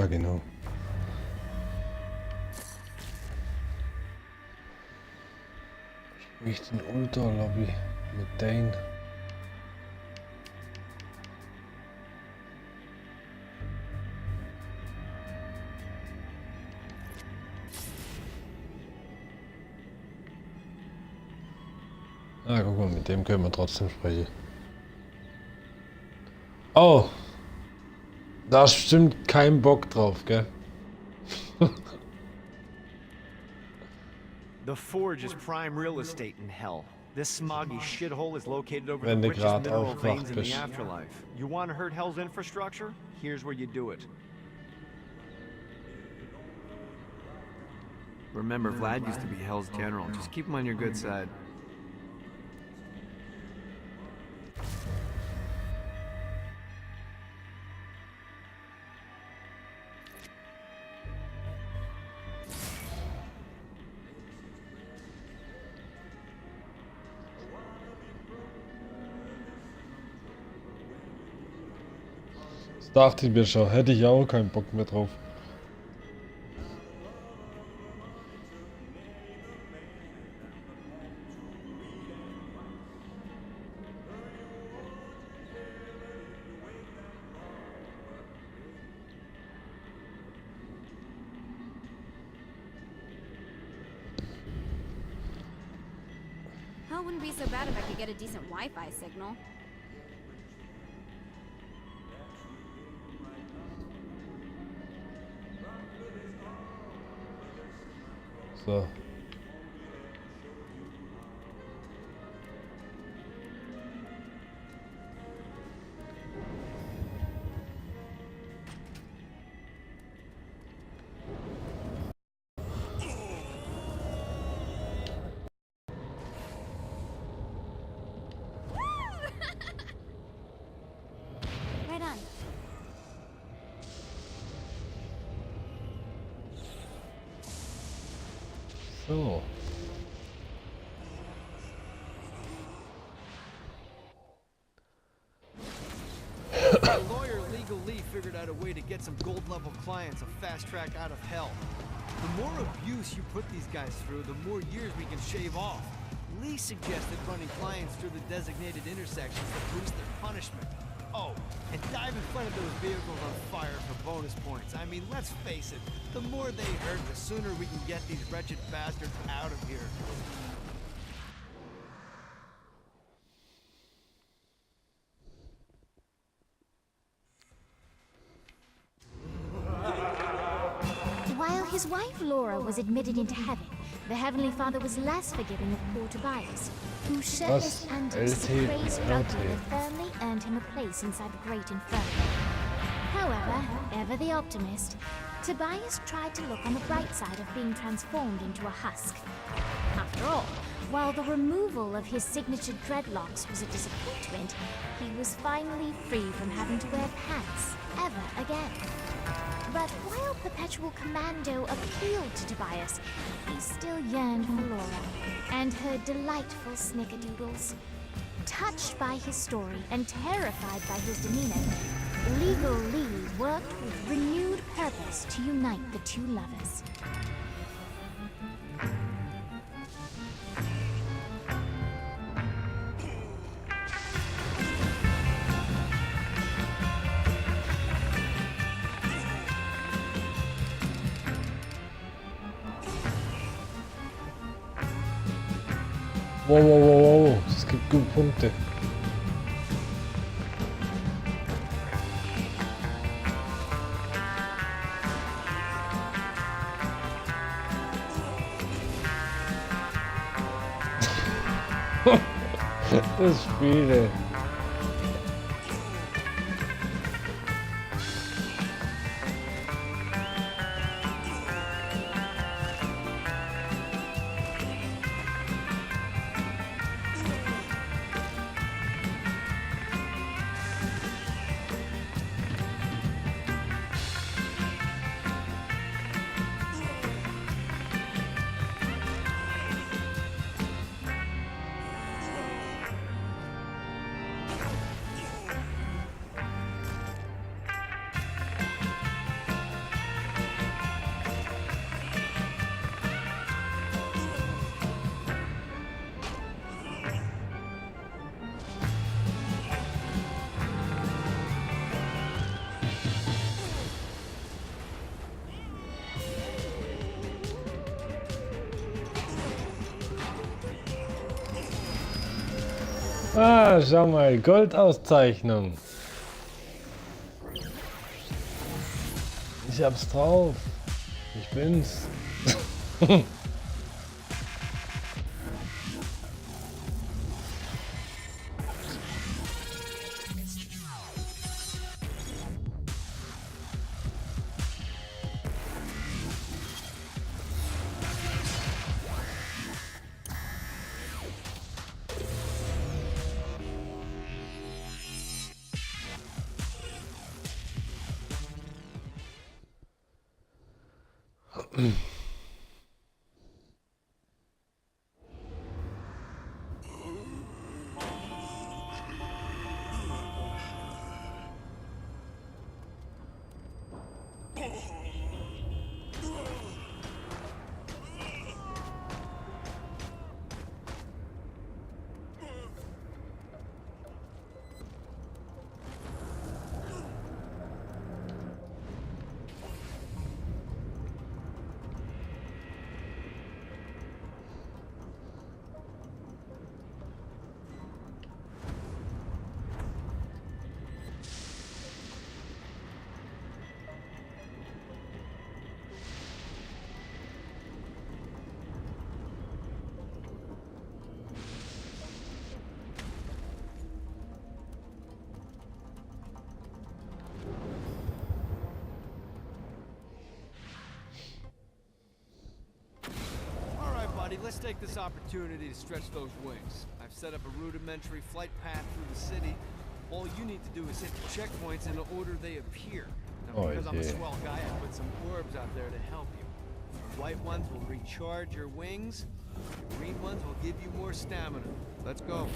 Genau. Sprich den Ultra-Lobby mit Dane. Ah, guck mal, mit dem können wir trotzdem sprechen. Oh! Da ist bestimmt kein Bock drauf, gell? The Forge is prime real estate in hell. This smoggy shithole is located over Wenn the du richest grad mineral aufgewacht veins in the bist. afterlife. You want to hurt hell's infrastructure? Here's where you do it. Remember, Vlad used to be hell's general. Just keep him on your good side. Das dachte ich mir schon, hätte ich auch keinen Bock mehr drauf. Hell wouldn't be so bad if I could get a decent Wi-Fi signal. So. Right on. So. My lawyer, Legal Lee, figured out a way to get some gold-level clients a fast track out of hell. The more abuse you put these guys through, the more years we can shave off. Lee suggested running clients through the designated intersections to boost their punishment. Oh, and dive in front of those vehicles on fire for bonus points. I mean, let's face it, the more they hurt, the sooner we can get these wretched bastards out of here. While his wife Laura was admitted into heaven, the Heavenly Father was less forgiving of poor Tobias, whose shirtless antics and crazed drug dealer firmly earned him a place inside the Great Inferno. However, ever the optimist, Tobias tried to look on the bright side of being transformed into a husk. After all, while the removal of his signature dreadlocks was a disappointment, he was finally free from having to wear pants ever again. But while Perpetual Commando appealed to Tobias, he still yearned for Laura and her delightful snickerdoodles. Touched by his story and terrified by his demeanor, Legal Lee worked with renewed purpose to unite the two lovers. Wow, wow, wow, wow. Es gibt gute Punkte. Das Spiel, ey. Ah, schau mal, Goldauszeichnung. Ich hab's drauf. Ich bin's. Let's take this opportunity to stretch those wings. I've set up a rudimentary flight path through the city. All you need to do is hit the checkpoints in the order they appear. Now, because I'm a swell guy, I put some orbs out there to help you. The white ones will recharge your wings. The green ones will give you more stamina. Let's go.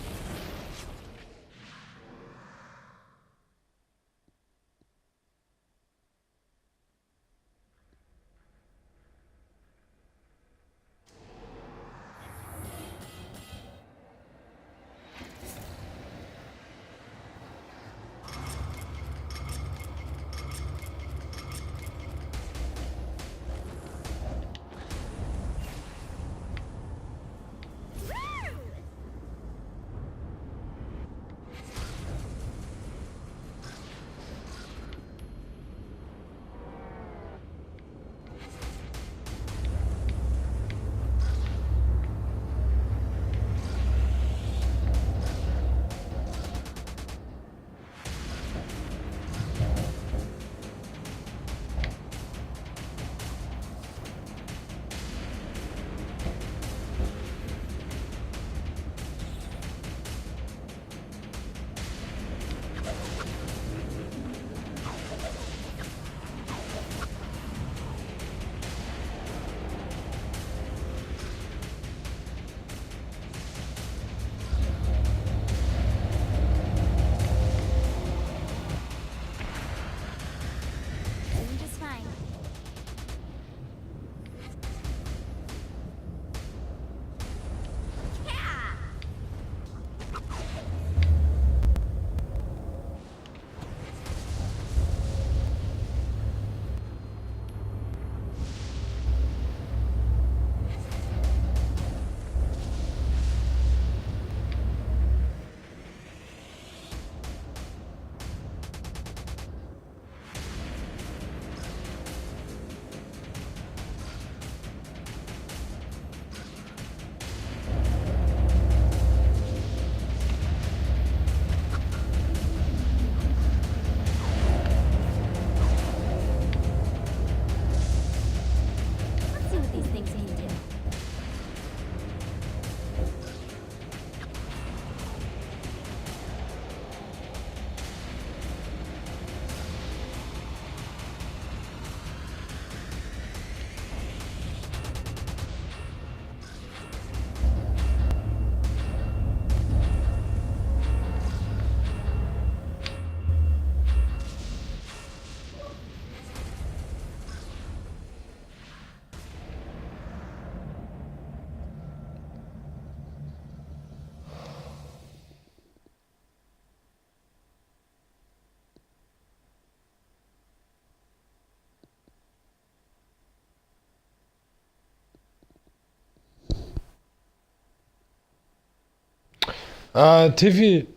Tiffy,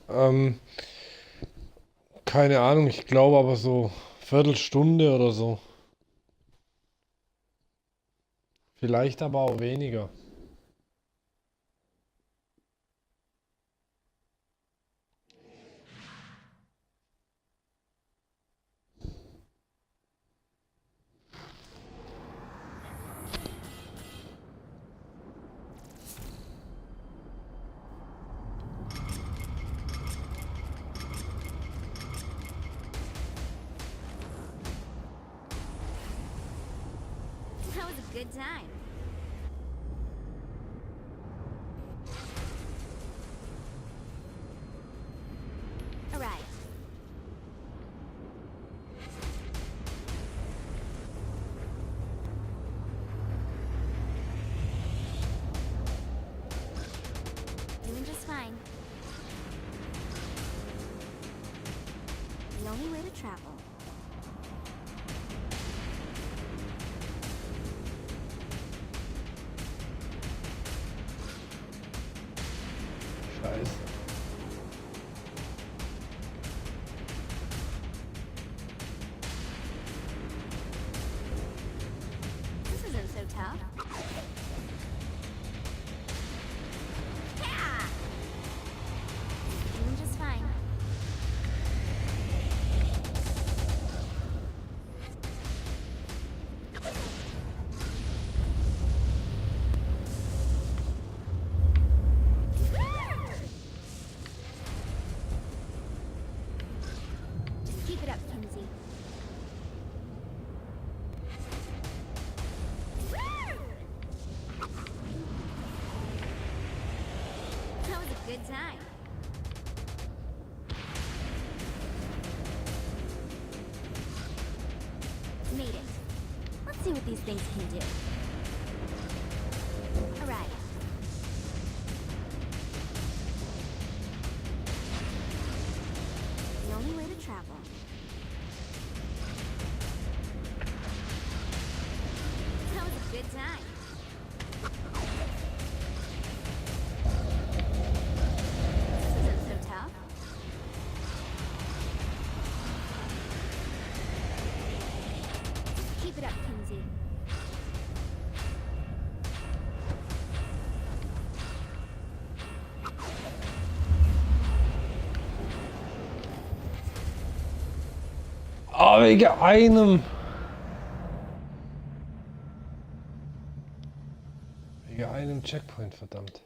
keine Ahnung, ich glaube aber so Viertelstunde oder so. Vielleicht aber auch weniger. That was a good time. All right. Doing just fine. The only way to travel. Scheiße. This isn't so tough. Yeah! Doing just fine. Just keep it up, Kinsey. That was a good time. Made it. Let's see what these things can do. All right. The only way to travel. That was a good time. This isn't so tough. Keep it up, Kinsey. Ah, wegen einem. Wegen einem Checkpoint, verdammt.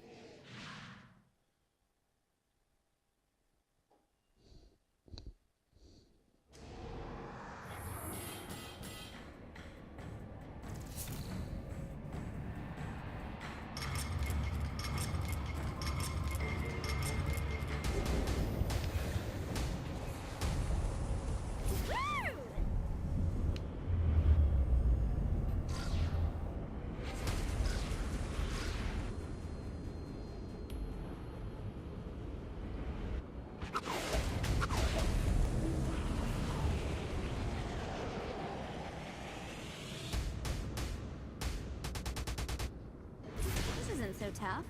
This isn't so tough.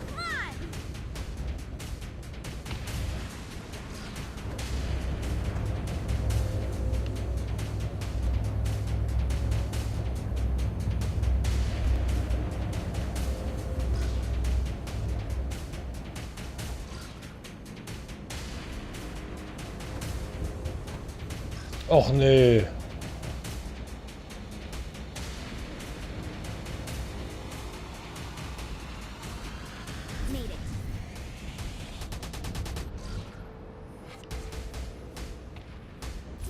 Come on! Och nee. Made it.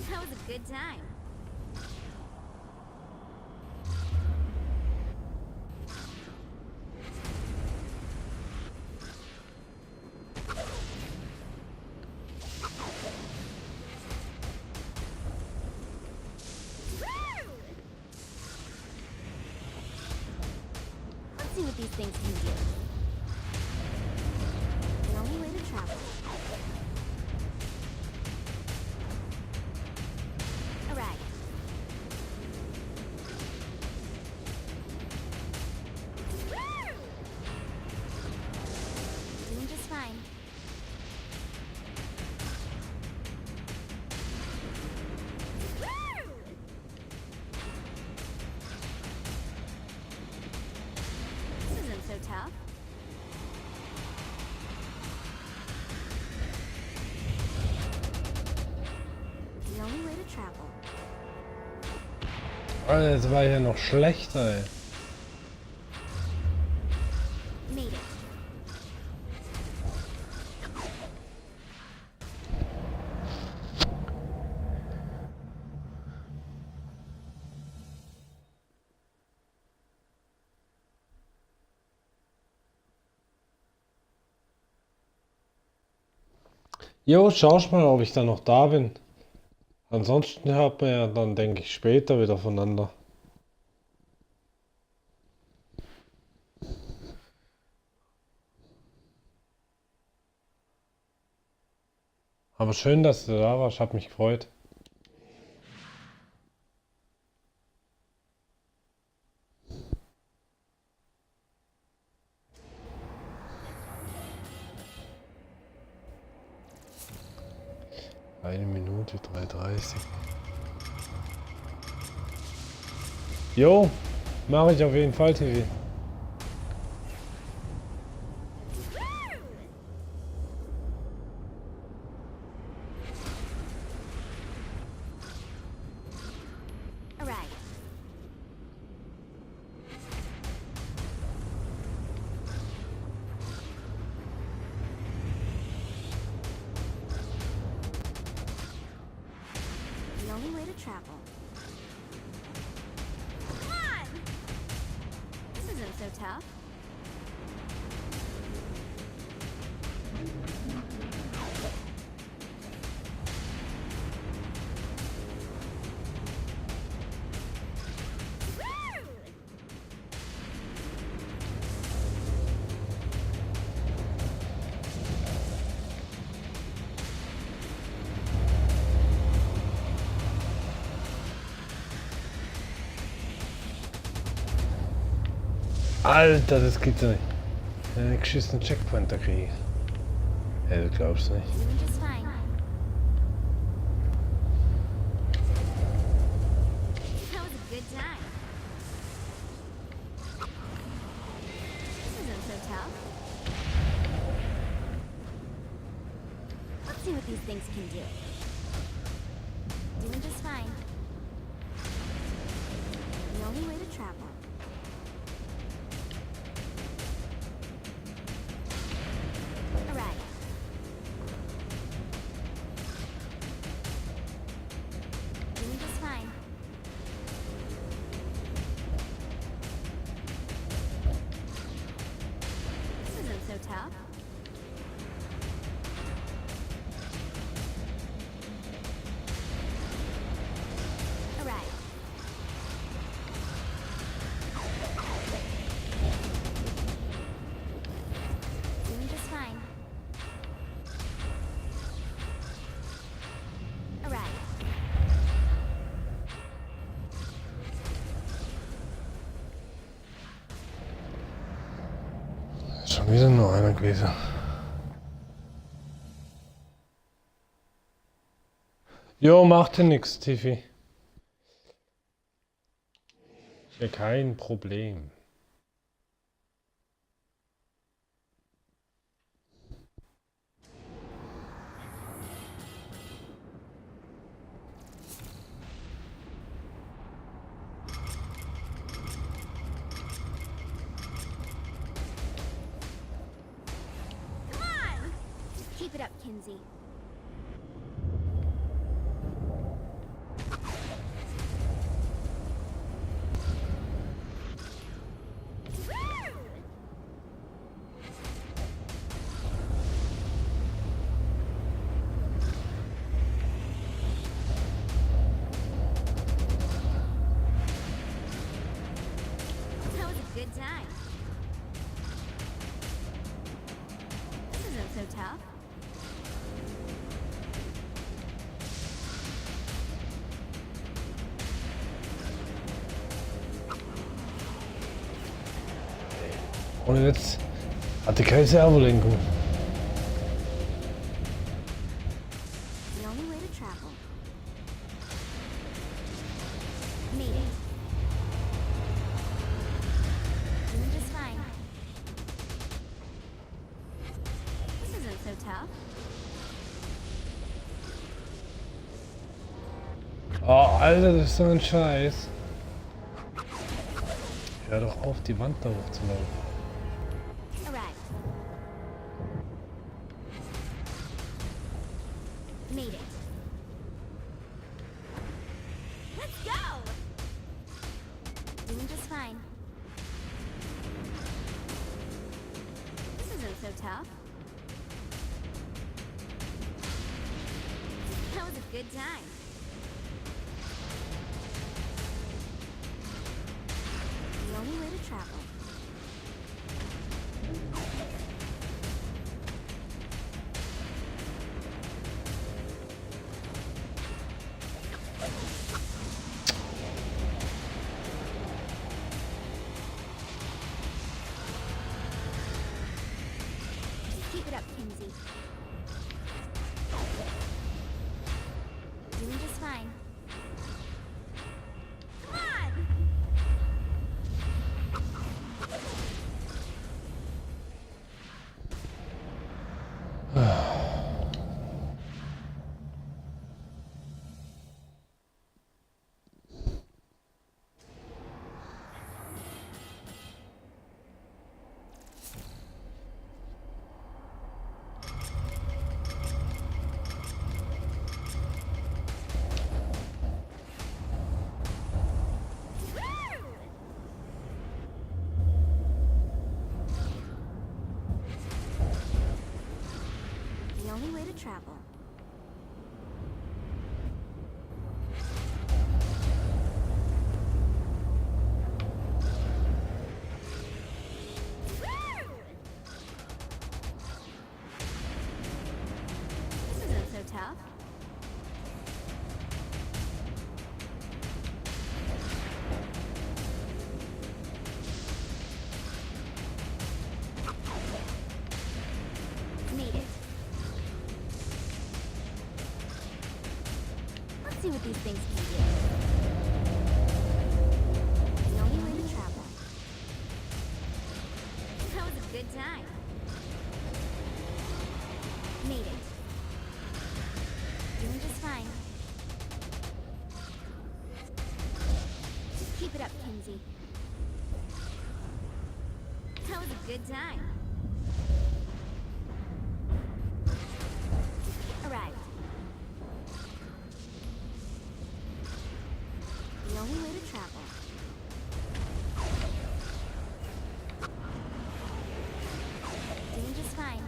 That was a good time. Let's see what these things can do. The only way to travel. All right. Doing just fine. Alter, das war ja noch schlechter, ey. Made it. Jo, schau mal, ob ich da noch da bin. Ansonsten hört man ja dann, denke ich, später wieder voneinander. Aber schön, dass du da warst, hat mich gefreut. Eine Minute 3:30. Jo, mache ich auf jeden Fall, TV. Alright. The only way to travel. Come on! This isn't so tough. Alter, das gibt's ja nicht. Einen geschissenen Checkpoint da kriege. Ja, du glaubst nicht. Doing just fine. That was a good time. This isn't so tough. Let's see what these things can do. Doing just fine. The only way to travel. Alright. Doing just fine. This isn't so tough. Alright. Doing just fine. Alright. Schon wieder nur einer gewesen. Jo, macht ja nix, Tiffy. Ist ja kein Problem. Come on! Just keep it up, Kinsey. That was a good time. This isn't so tough. Ohne Witz. Hatte keine Servolenkung. The only way to travel. Made it. Doing just fine. This isn't so tough. Oh, Alter, das ist so ein Scheiß. Hör doch auf, die Wand da hochzulaufen. Arrived. Made it. Let's go! Doing just fine. This isn't so tough. That was a good time. The only way to travel. Keep it up, Kinsey. Doing just fine. Come on! The only way to travel. This isn't so tough. Made it. Let's see what these things can do. The only way to travel. That was a good time. Made it. Doing just fine. Keep it up, Kinsey. That was a good time. Arrived. The only way to travel. Doing just fine.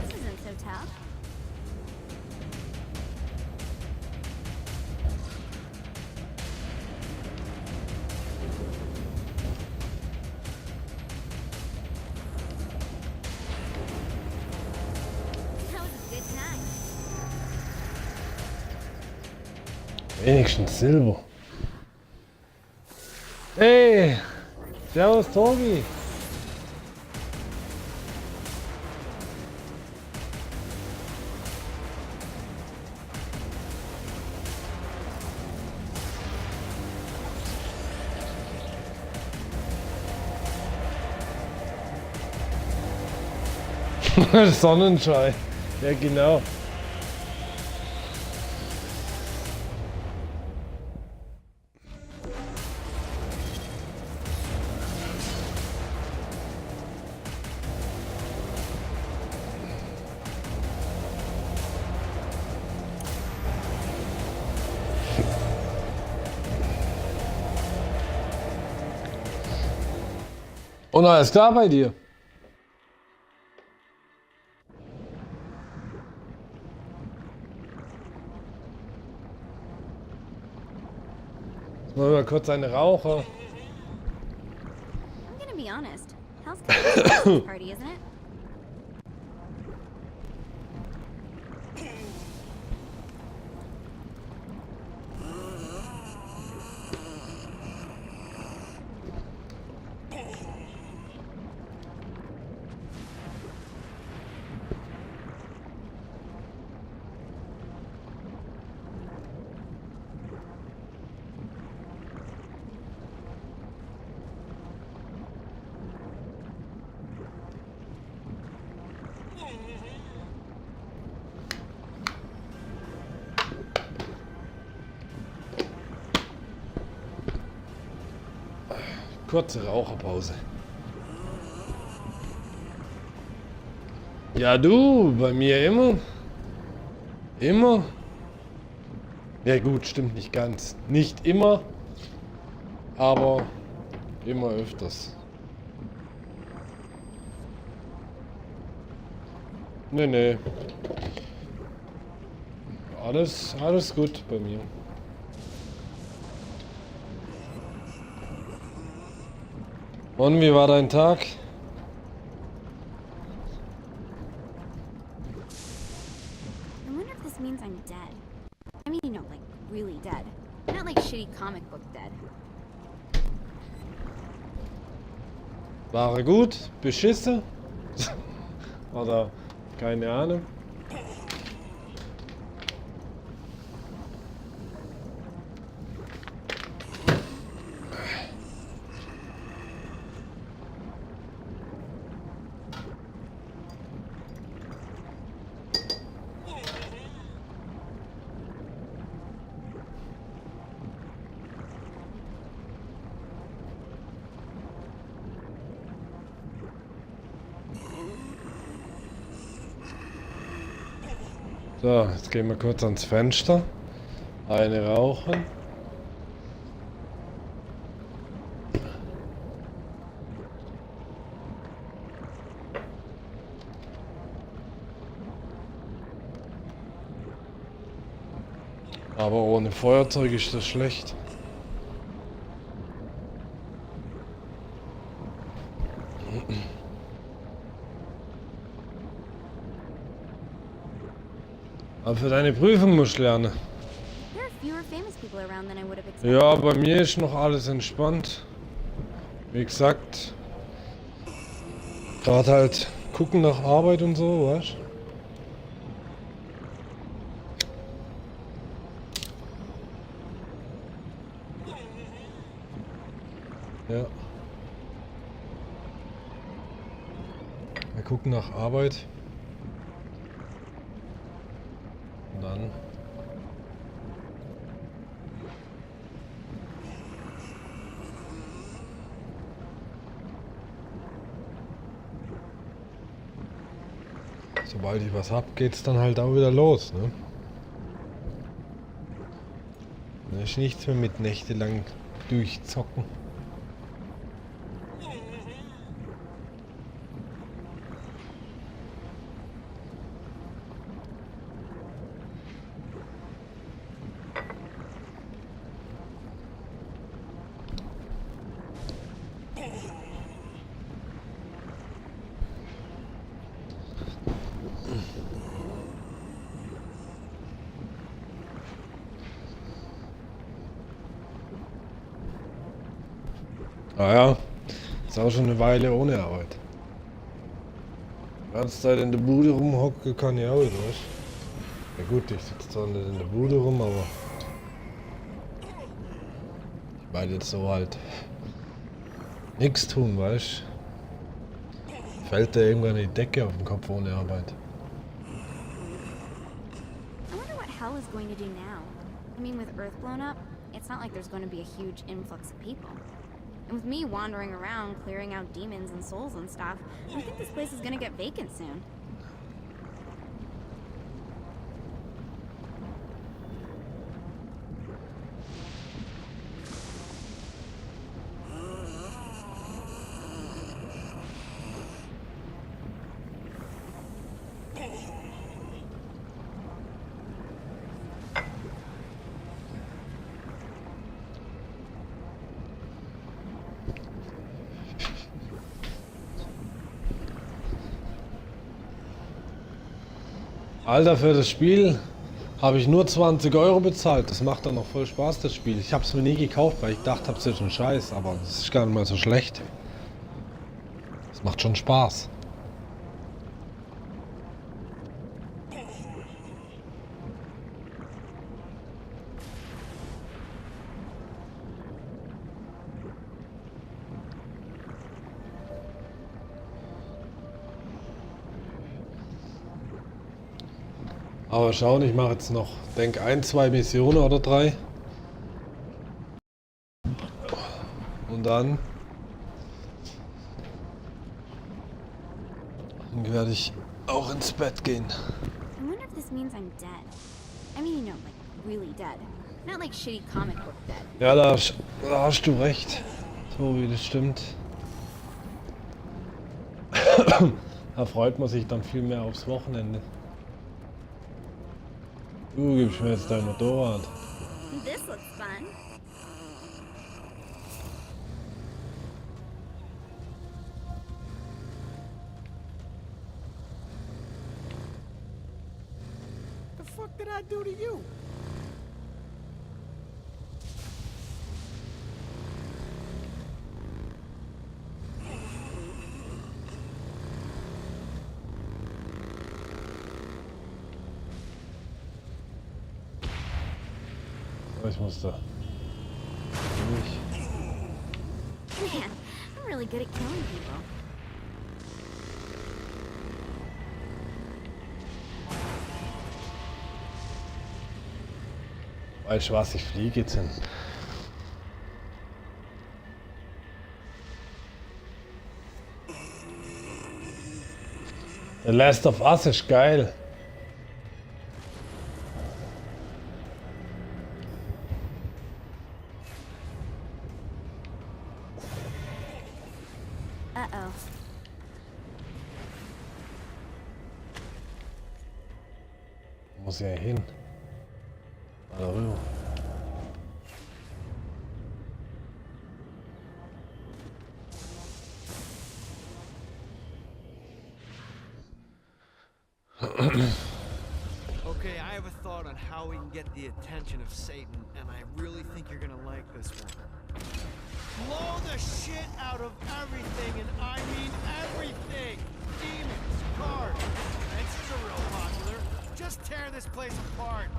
This isn't so tough. That was a good time. Wenigstens Silber. Hey! Servus, Tobi! Sonnenschein. Ja, genau. Und alles klar bei dir? Jetzt wollen wir kurz eine rauchen. I'm gonna be honest. Hell's kind of a party, isn't it? Kurze Raucherpause. Ja du, bei mir immer. Immer. Ja gut, stimmt nicht ganz. Nicht immer, aber immer öfters. Nee. Alles gut bei mir. Und wie war dein Tag? I wonder if this means I'm dead. I mean, you know, like really dead. Not like shitty comic book dead. War er gut? Beschissen? Oder keine Ahnung. So, jetzt gehen wir kurz ans Fenster. Eine rauchen. Aber ohne Feuerzeug ist das schlecht. Aber für deine Prüfung musst du lernen. There are fewer famous people around than I would have expected. Ja, bei mir ist noch alles entspannt. Wie gesagt, gerade halt gucken nach Arbeit und so, weißt du? Ja. Wir gucken nach Arbeit. Und dann. Sobald ich was hab, geht's dann halt auch wieder los, ne? Da ist nichts mehr mit nächtelang durchzocken. Ah ja, ist auch schon eine Weile ohne Arbeit. Die ganze Zeit in der Bude rumhocken kann ich auch nicht, weißt du? Ja gut, ich sitze zwar nicht in der Bude rum, aber ich meine jetzt so halt nichts tun, weißt du? Fällt dir irgendwann die Decke auf den Kopf ohne Arbeit. I wonder what hell is going to do now. I mean, with Earth blown up, it's not like there's going to be a huge influx of people. And with me wandering around, clearing out demons and souls and stuff, I think this place is gonna get vacant soon. Alter, für das Spiel habe ich nur 20 € bezahlt. Das macht dann noch voll Spaß, das Spiel. Ich habe es mir nie gekauft, weil ich dachte, es ist ein Scheiß, aber es ist gar nicht mal so schlecht. Es macht schon Spaß. Aber schauen, ich mache jetzt noch, denke 1, 2 Missionen oder 3. Und dann werde ich auch ins Bett gehen. I wonder if this means I'm dead. I mean, you know, like really dead. Not like shitty comic book dead. Ja, da hast du recht. Tobi, das stimmt. Da freut man sich dann viel mehr aufs Wochenende. Du gibst mir jetzt dein Motorrad. This looks fun. The fuck did I do to you? Ich muss da durch. Man, I'm really good at killing people. Weißt du was, ich fliege jetzt hin. The Last of Us ist geil. Uh-oh. Muss ja hin. Da rüber. Okay, I have a thought on how we can get the attention of Satan, and I really think you're gonna like this one. Blow the shit out of everything, and I mean everything! Demons, cars, fences are real popular. Just tear this place apart.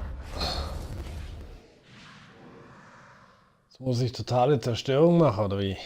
Jetzt muss ich totale Zerstörung machen, oder wie?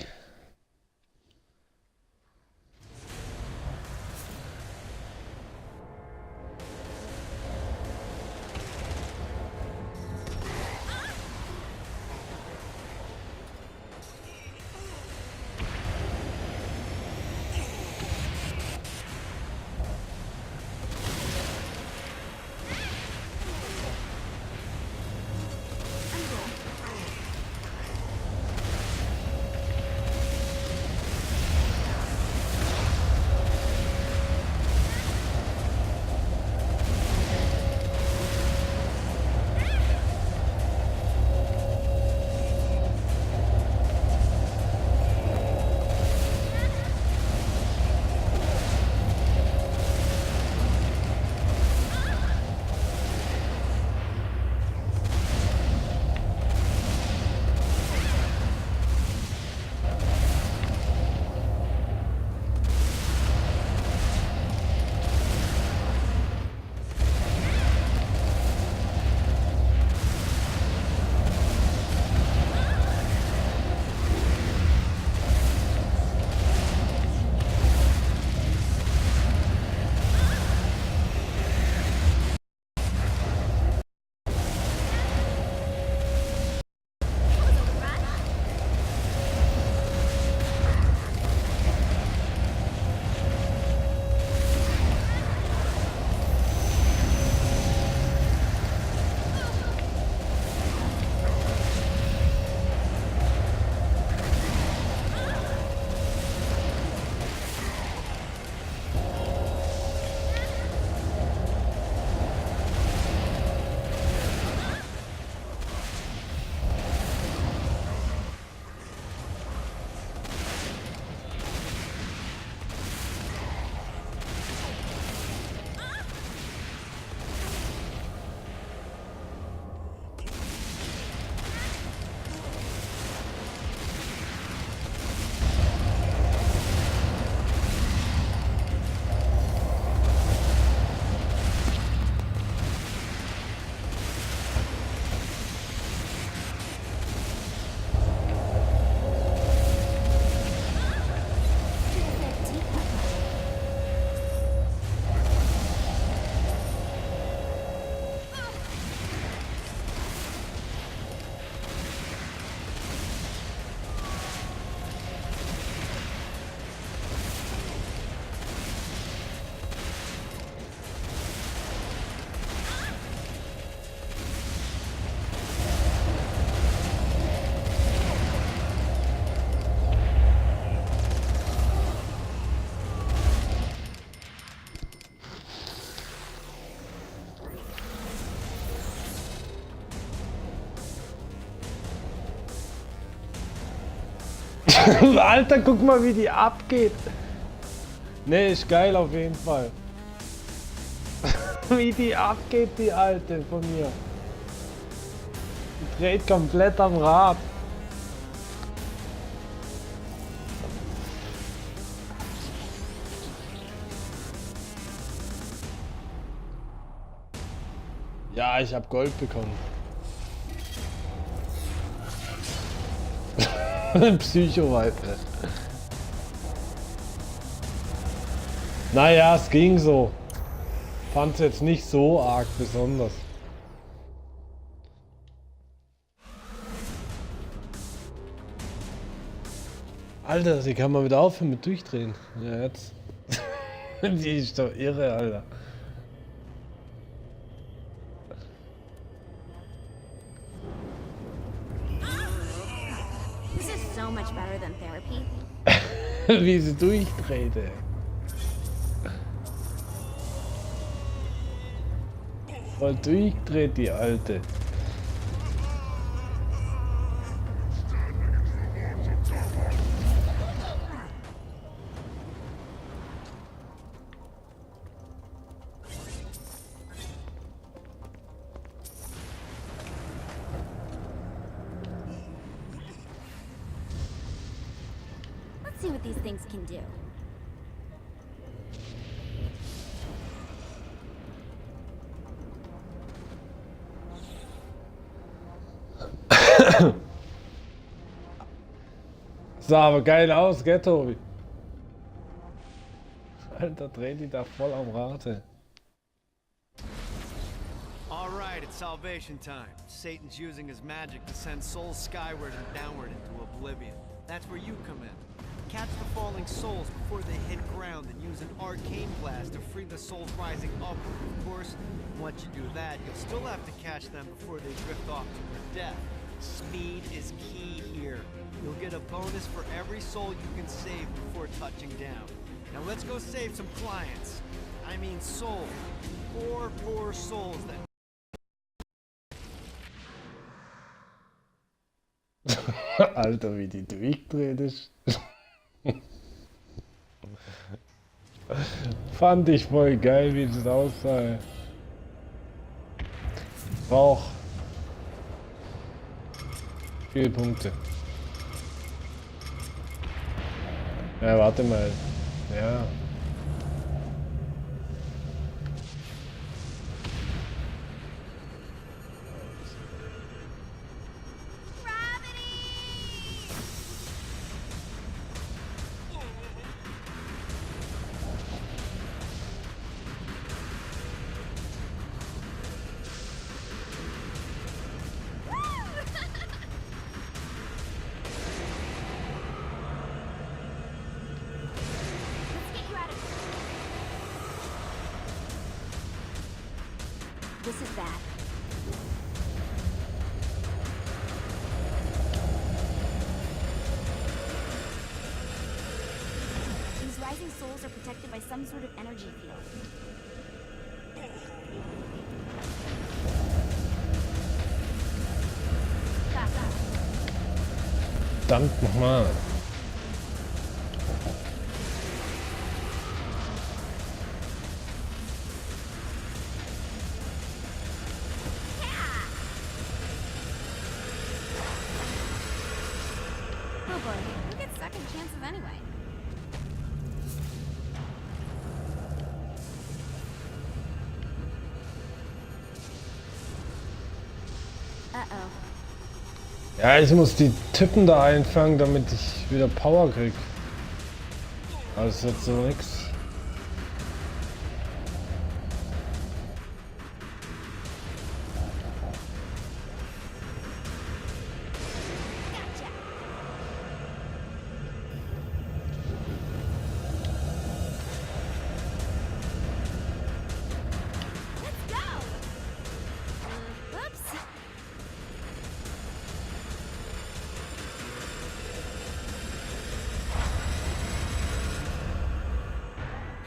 Alter, guck mal, wie die abgeht. Ne, ist geil auf jeden Fall. Wie die abgeht, die Alte von mir. Die dreht komplett am Rad. Ja, ich habe Gold bekommen. Psycho-Weite. Naja, es ging so. Fand's jetzt nicht so arg besonders. Alter, sie kann mal wieder aufhören mit durchdrehen. Ja, jetzt. Die ist doch irre, Alter. This is so much better than therapy. Wie sie durchdreht, ey. Voll durchdreht, die Alte. Let's see what these things can do. Sah aber geil aus, gell, Tobi? Alter, dreht die da voll am Rate. All right, it's salvation time. Satan's using his magic to send souls skyward and downward into oblivion. That's where you come in. Catch the falling souls before they hit ground and use an arcane blast to free the souls rising upward. Of course, once you do that, you'll still have to catch them before they drift off to their death. Speed is key here. You'll get a bonus for every soul you can save before touching down. Now let's go save some clients. I mean souls. Poor souls that... Alter, wie die durchdreht ist. Fand ich voll geil, wie das aussah. Brauch. Viele Punkte. Ja, warte mal. Ja. This is bad. These rising souls are protected by some sort of energy field. Verdammt nochmal. Oh boy, who gets second chances anyway? Uh-oh. Ja, ich muss die Typen da einfangen, damit ich wieder Power krieg. Aber das ist jetzt so nix.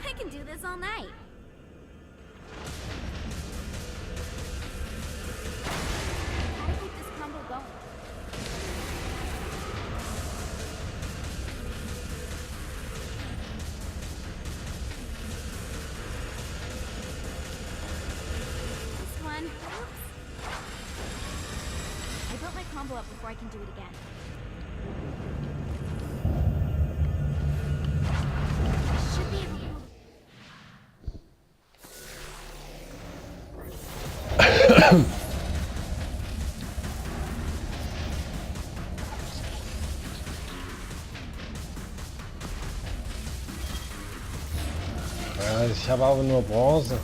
I can do this all night. How to keep this combo going? combo up before I can do it again. Should be able to. Ja, ich habe aber nur Bronze.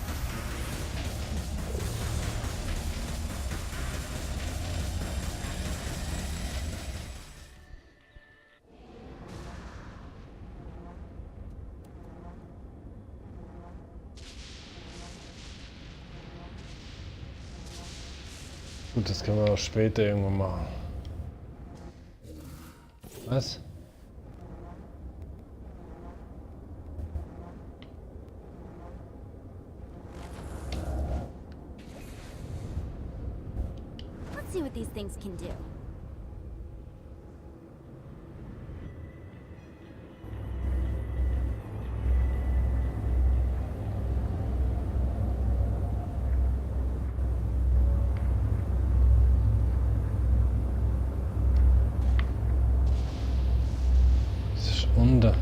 Gut, das können wir auch später irgendwann machen. Was? Let's see what these things can do. Das ist unter.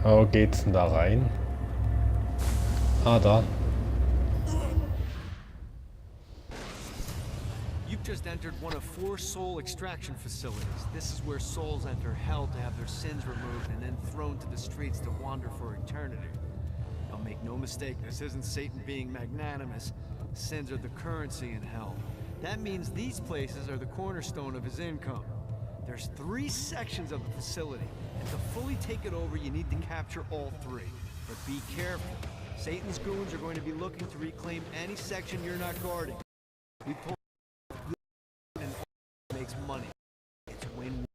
Wo geht's denn da rein? Ah, da. You've just entered one of 4 soul extraction facilities. This is where souls enter hell to have their sins removed and then thrown to the streets to wander for eternity. Now make no mistake, this isn't Satan being magnanimous. Sins are the currency in hell. That means these places are the cornerstone of his income. There's 3 sections of the facility, and to fully take it over, you need to capture all 3. But be careful. Satan's goons are going to be looking to reclaim any section you're not guarding. We pull and makes money. It's win-win.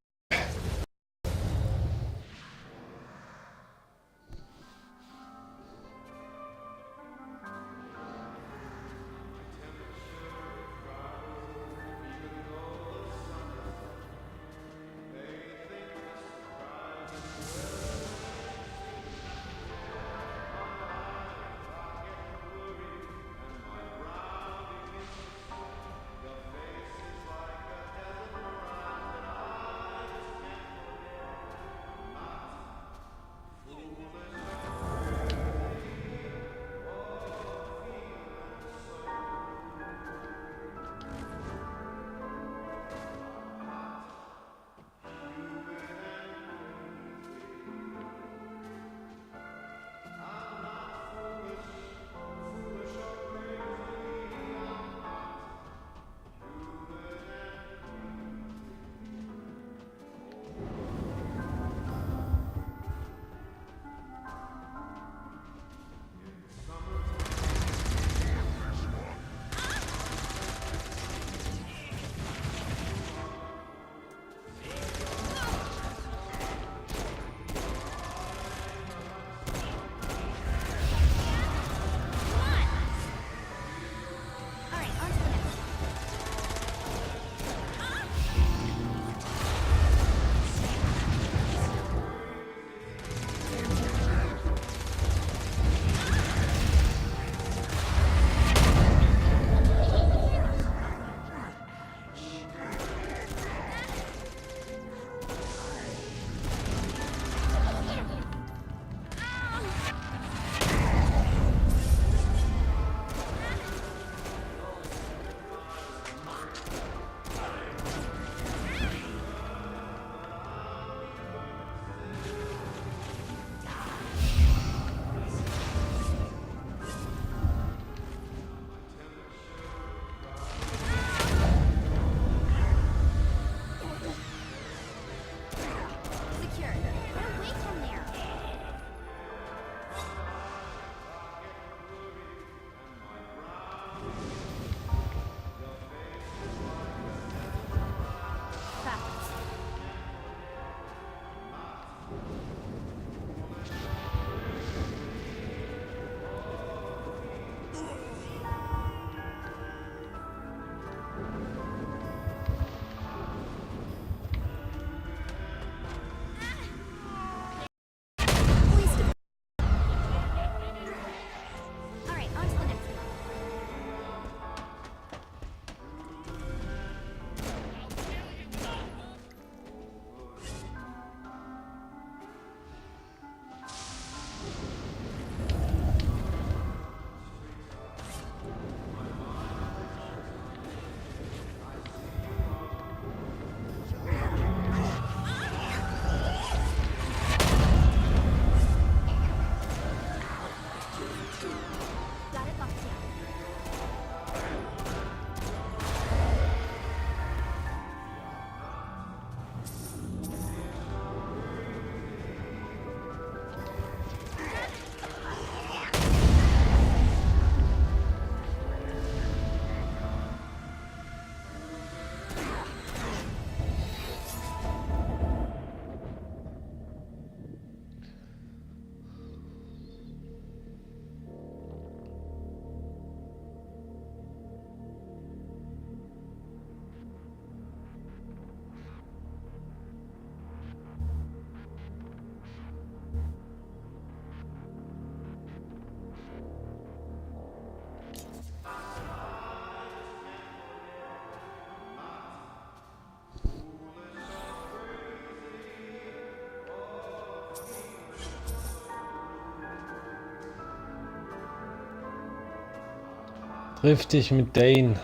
Triff dich mit Dane.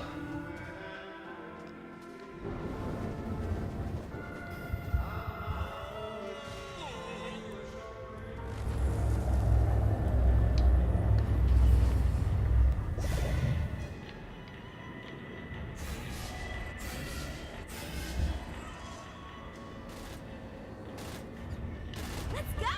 Let's go!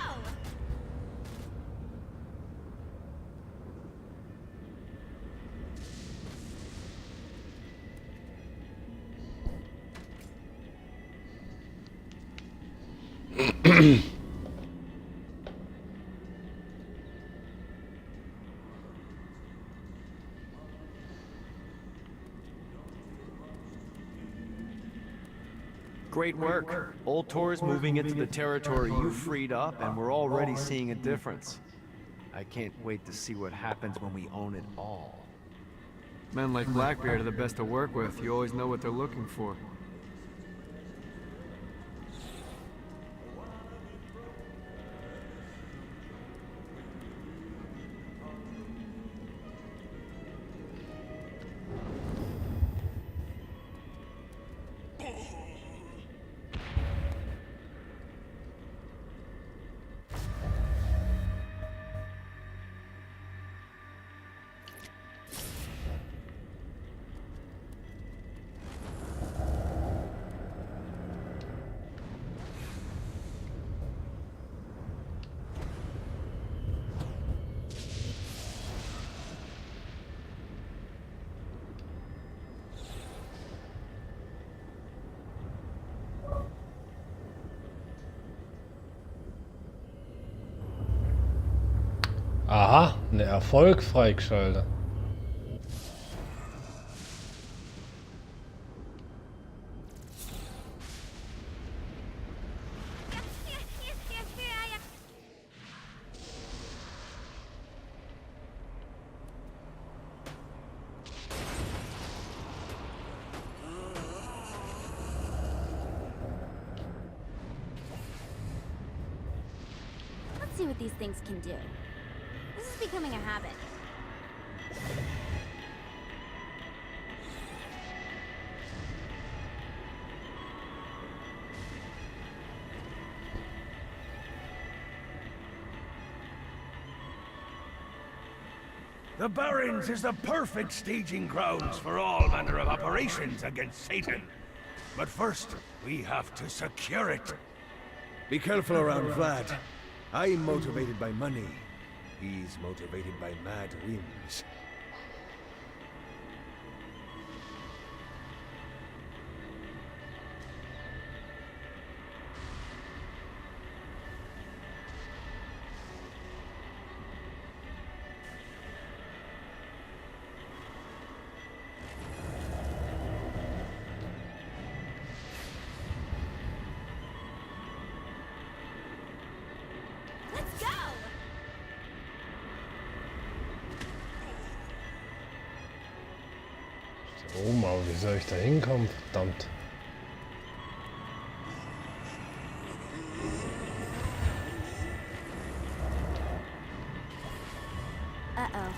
Great work. Old Tor's moving into the territory you freed up, and we're already seeing a difference. I can't wait to see what happens when we own it all. Men like Blackbeard are the best to work with. You always know what they're looking for. Aha, ein Erfolg freigeschaltet. Let's see what these things can do. This is becoming a habit. The Barrens is the perfect staging grounds for all manner of operations against Satan. But first, we have to secure it. Be careful around Vlad. I'm motivated by money. He's motivated by mad whims. Let's go! Oh mal, wie soll ich da hinkommen? Verdammt. Uh-oh.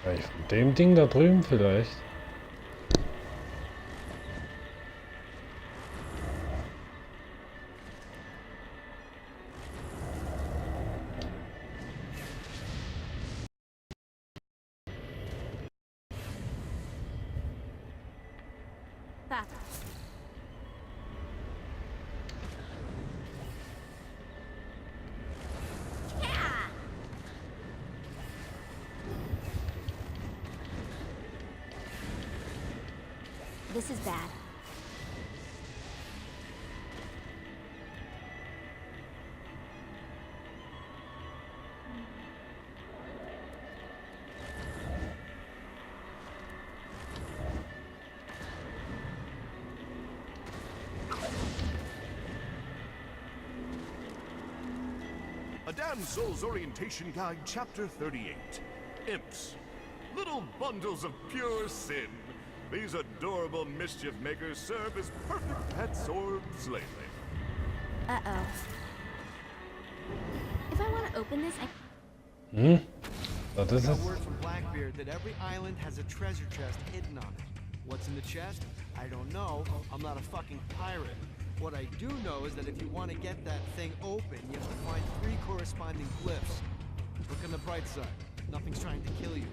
Vielleicht von dem Ding da drüben vielleicht. That. Yeah! This is bad. A Damsel's Orientation Guide, Chapter 38. imps. Little bundles of pure sin. These adorable mischief makers serve as perfect pets or slave labor. Uh-oh. If I want to open this, I... What is I it? got word from Blackbeard that every island has a treasure chest hidden on it. What's in the chest? I don't know. I'm not a fucking pirate. What I do know is that if you want to get that thing open, you have to find 3 corresponding glyphs. Look on the bright side. Nothing's trying to kill you.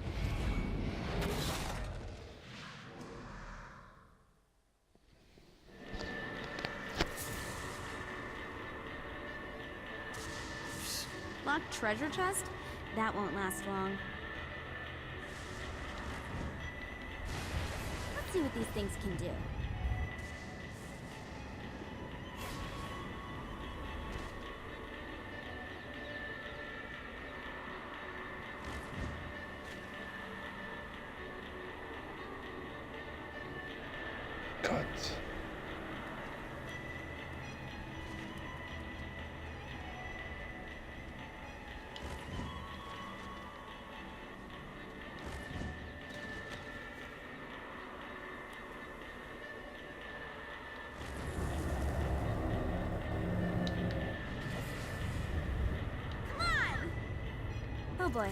Locked treasure chest? That won't last long. Let's see what these things can do. Gott. Oh boy.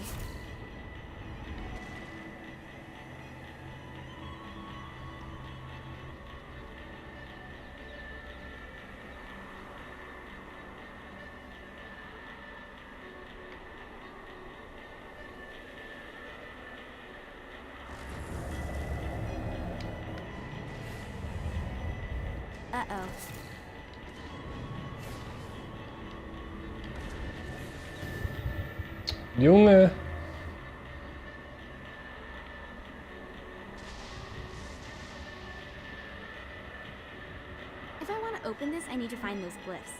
Uh-oh. Junge. If I want to open this, I need to find those glyphs.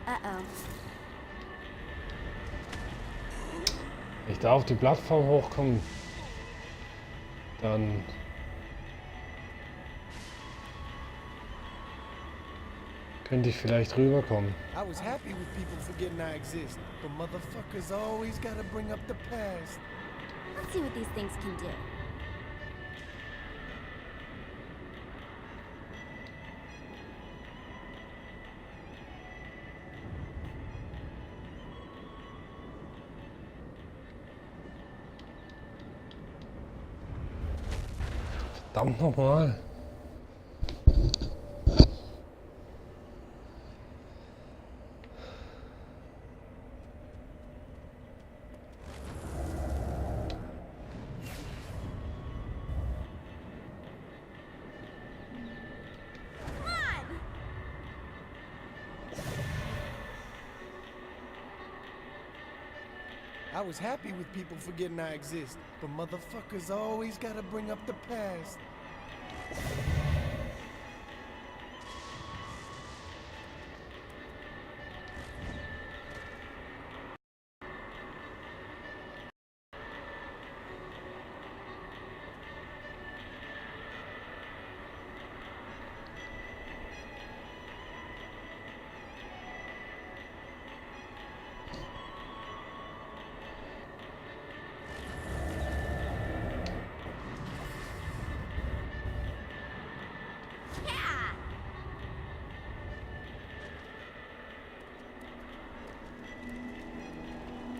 Uh-oh. Wenn ich da auf die Plattform hochkomme, dann könnte ich vielleicht rüberkommen. I was happy with people forgetting I exist, but motherfuckers always gotta bring up the past. Let's see what these things can do. Verdammt nochmal. I was happy with people forgetting I exist, but motherfuckers always gotta bring up the past.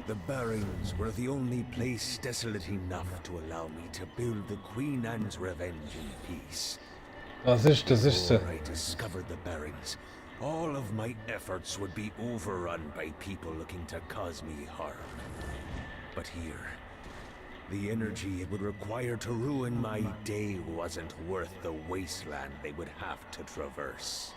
The Barrens were the only place desolate enough to allow me to build the Queen Anne's Revenge in peace. Das ist sie. Before I discovered the barrens, all of my efforts would be overrun by people looking to cause me harm. But here, the energy it would require to ruin my day wasn't worth the wasteland they would have to traverse.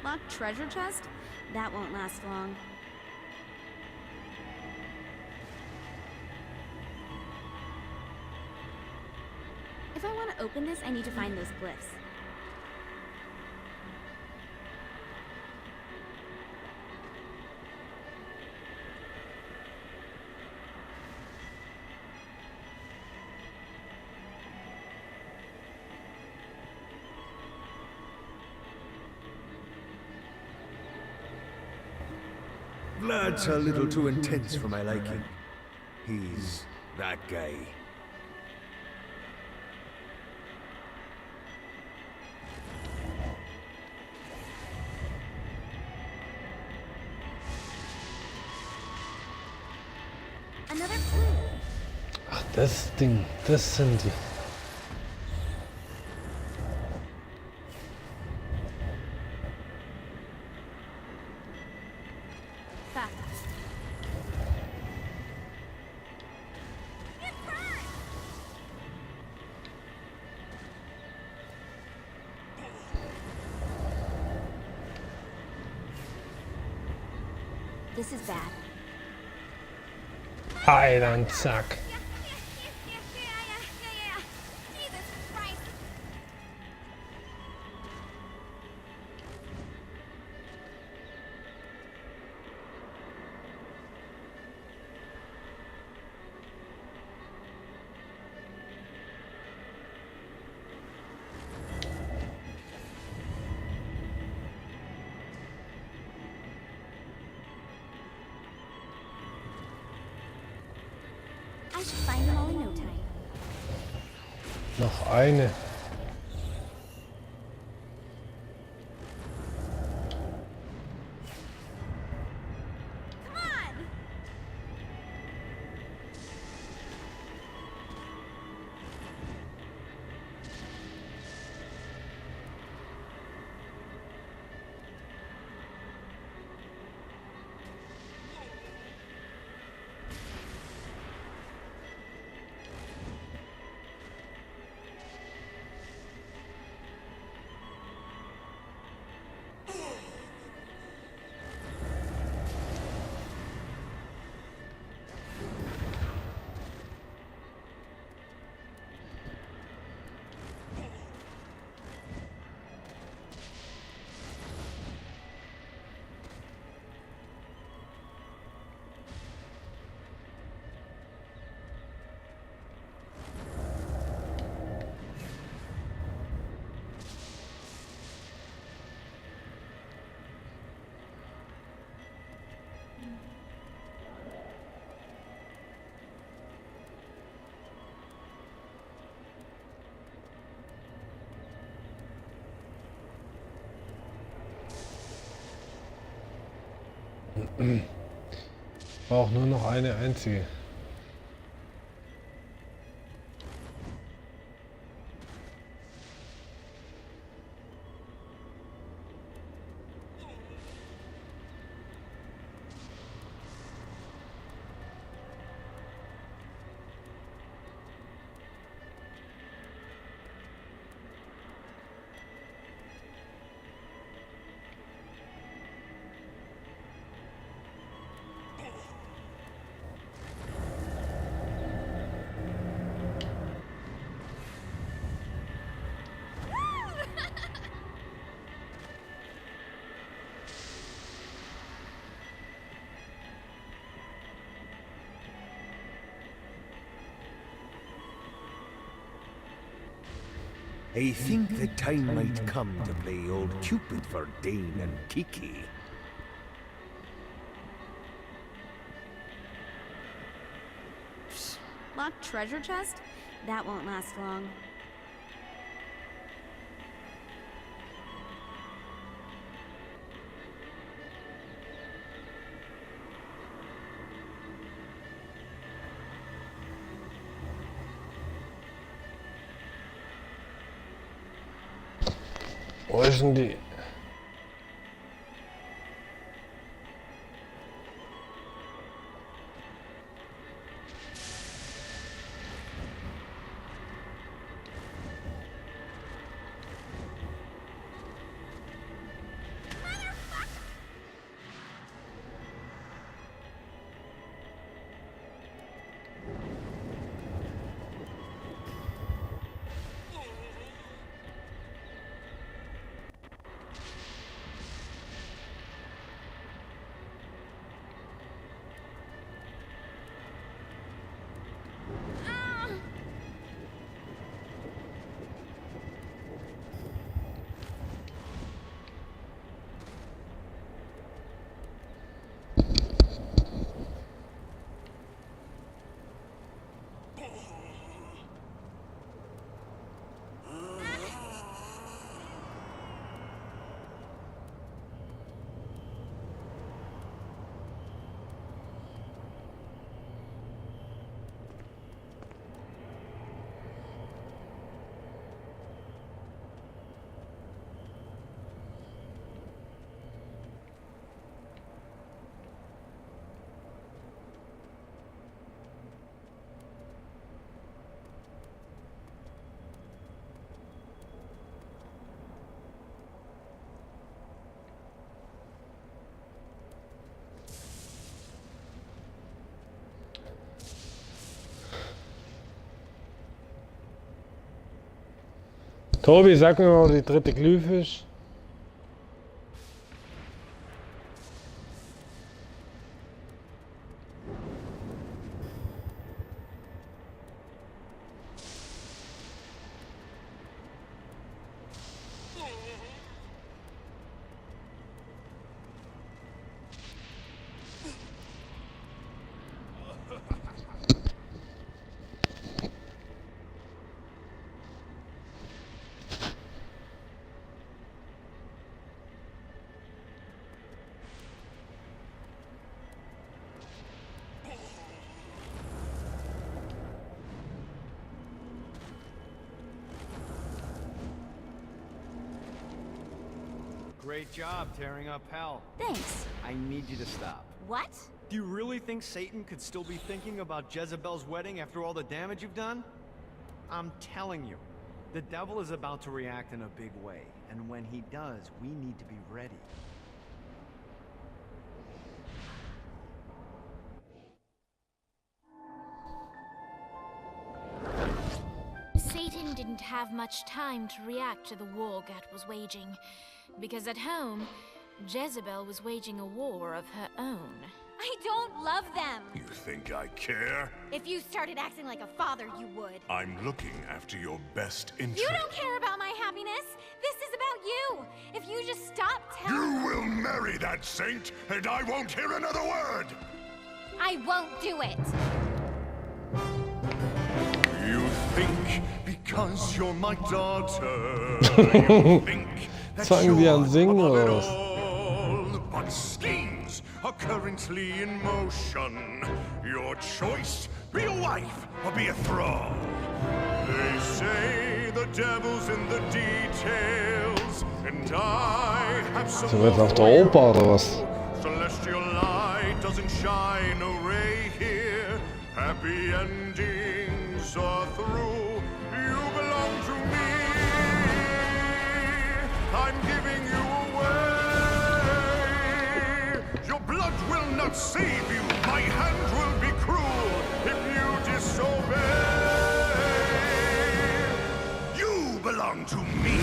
Locked treasure chest? That won't last long. If I want to open this, I need to find those glyphs. Vlad's a little too intense for my liking. He's that guy. Another clue. Ach, das Ding, das sind die. Back. This is bad. Hi, dann zack. Jesus Christ. I should find them all in no time. Noch eine. Come on! Ich brauche nur noch eine einzige. I think the time might come to play old Cupid for Dane and Kiki. Locked treasure chest? That won't last long. Wo ist denn die? Tobi, sag mir mal, wo die dritte Glyph ist. Great job tearing up hell. Thanks. I need you to stop. What? Do you really think Satan could still be thinking about Jezebel's wedding after all the damage you've done? I'm telling you, the devil is about to react in a big way, and when he does, we need to be ready. Satan didn't have much time to react to the war Gat was waging, because at home, Jezebel was waging a war of her own. I don't love them. You think I care? If you started acting like a father, you would. I'm looking after your best interest. You don't care about my happiness. This is about you. If you just stop telling... You will marry that saint, and I won't hear another word! I won't do it. You think because you're my daughter, you think that Fangen wir an you're singen above it oder was? all. But schemes are currently in motion. Your choice, be a wife or be a thrall. They say the devil's in the details, and I have some Sind wir jetzt auf der Oper oder was? Celestial light doesn't shine a ray here. Happy endings are through. You belong to me. I'm giving you away. Your blood will not save you. My hand will be cruel if you disobey. You belong to me.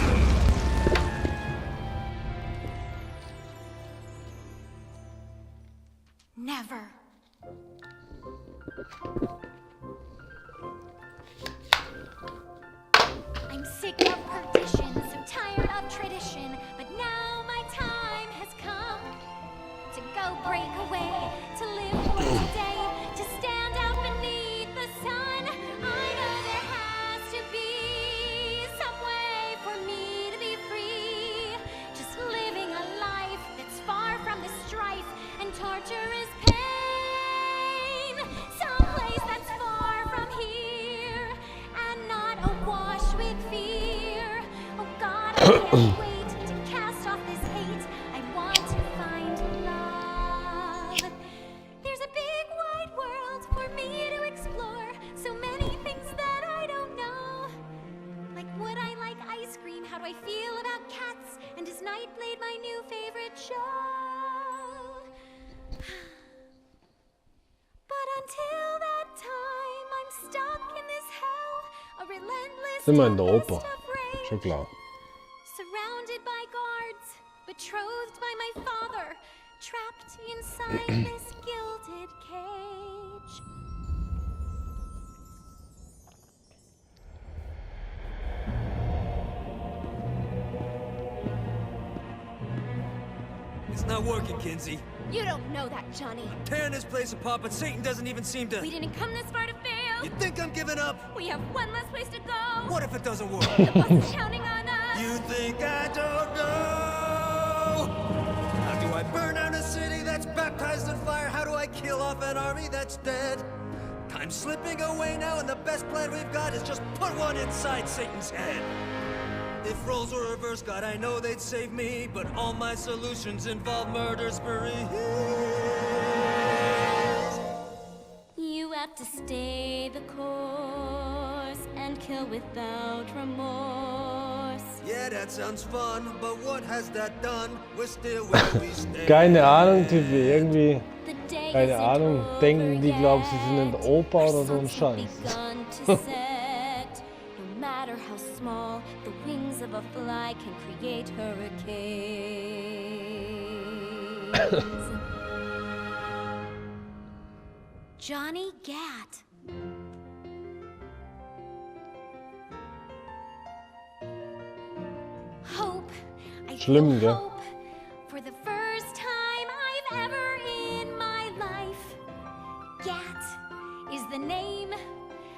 Never. I'm sick of her can't wait to cast off this hate. I want to find love. There's a big wide world for me to explore. So many things that I don't know. Like, would I like ice cream? How do I feel about cats? And is Nightblade my new favorite show? But until that time, I'm stuck in this hell. A relentless Sind wir in der tempest Oper? of rage. Schon klar. Surrounded by guards, betrothed by my father, trapped inside this gilded cage. It's not working, Kinsey. You don't know that, Johnny. Tearing this place apart, but Satan doesn't even seem to... We didn't come this far to fail. You think I'm giving up? We have one less place to go. What if it doesn't work? The boss is counting on us. You think I don't know? How do I burn out a city that's baptized in fire? How do I kill off an army that's dead? Time's slipping away now, and the best plan we've got is just put one inside Satan's head. If roles were reversed, God, I know they'd save me, but all my solutions involve murder sprees. You have to stay the course and kill without remorse. Yeah, that sounds fun, but what has that done? We're still where we stand. Keine Ahnung, Tippi, irgendwie. Keine Ahnung, denken die, glauben sie sind in der Oper oder so ein Scheiß. No matter how small, the wings of a fly can create hurricanes. Johnny Gat. Hope. I Schlimm, feel gell? hope for the first time I've ever in my life. Gat is the name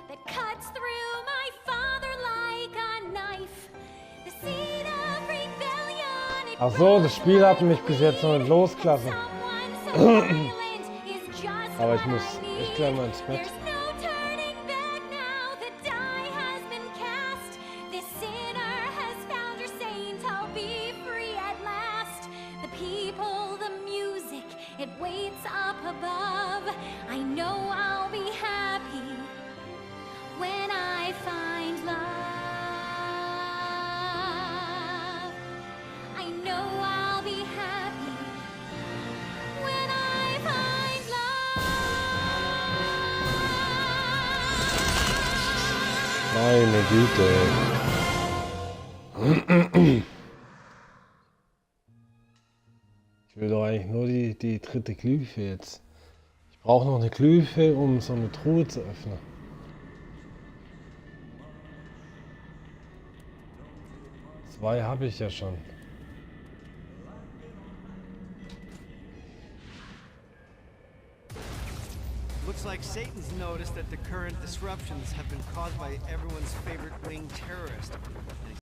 that cuts through my father like a knife. The seed of rebellion. Ach so, das Spiel hat mich bis jetzt noch nicht losgelassen. Aber ich muss echt gleich mal ins Bett. There's no turning back now. The die has been cast. This sinner has found her saint. I'll be free at last. The people, the music, it waits up above. I know I'll be happy when I find love. I know I'll be happy when I find Meine Güte. Ich will doch eigentlich nur die dritte Glyphe jetzt. Ich brauche noch eine Glyphe, um so eine Truhe zu öffnen. Zwei habe ich ja schon. Looks like Satan's noticed that the current disruptions have been caused by everyone's favorite winged terrorist. And he's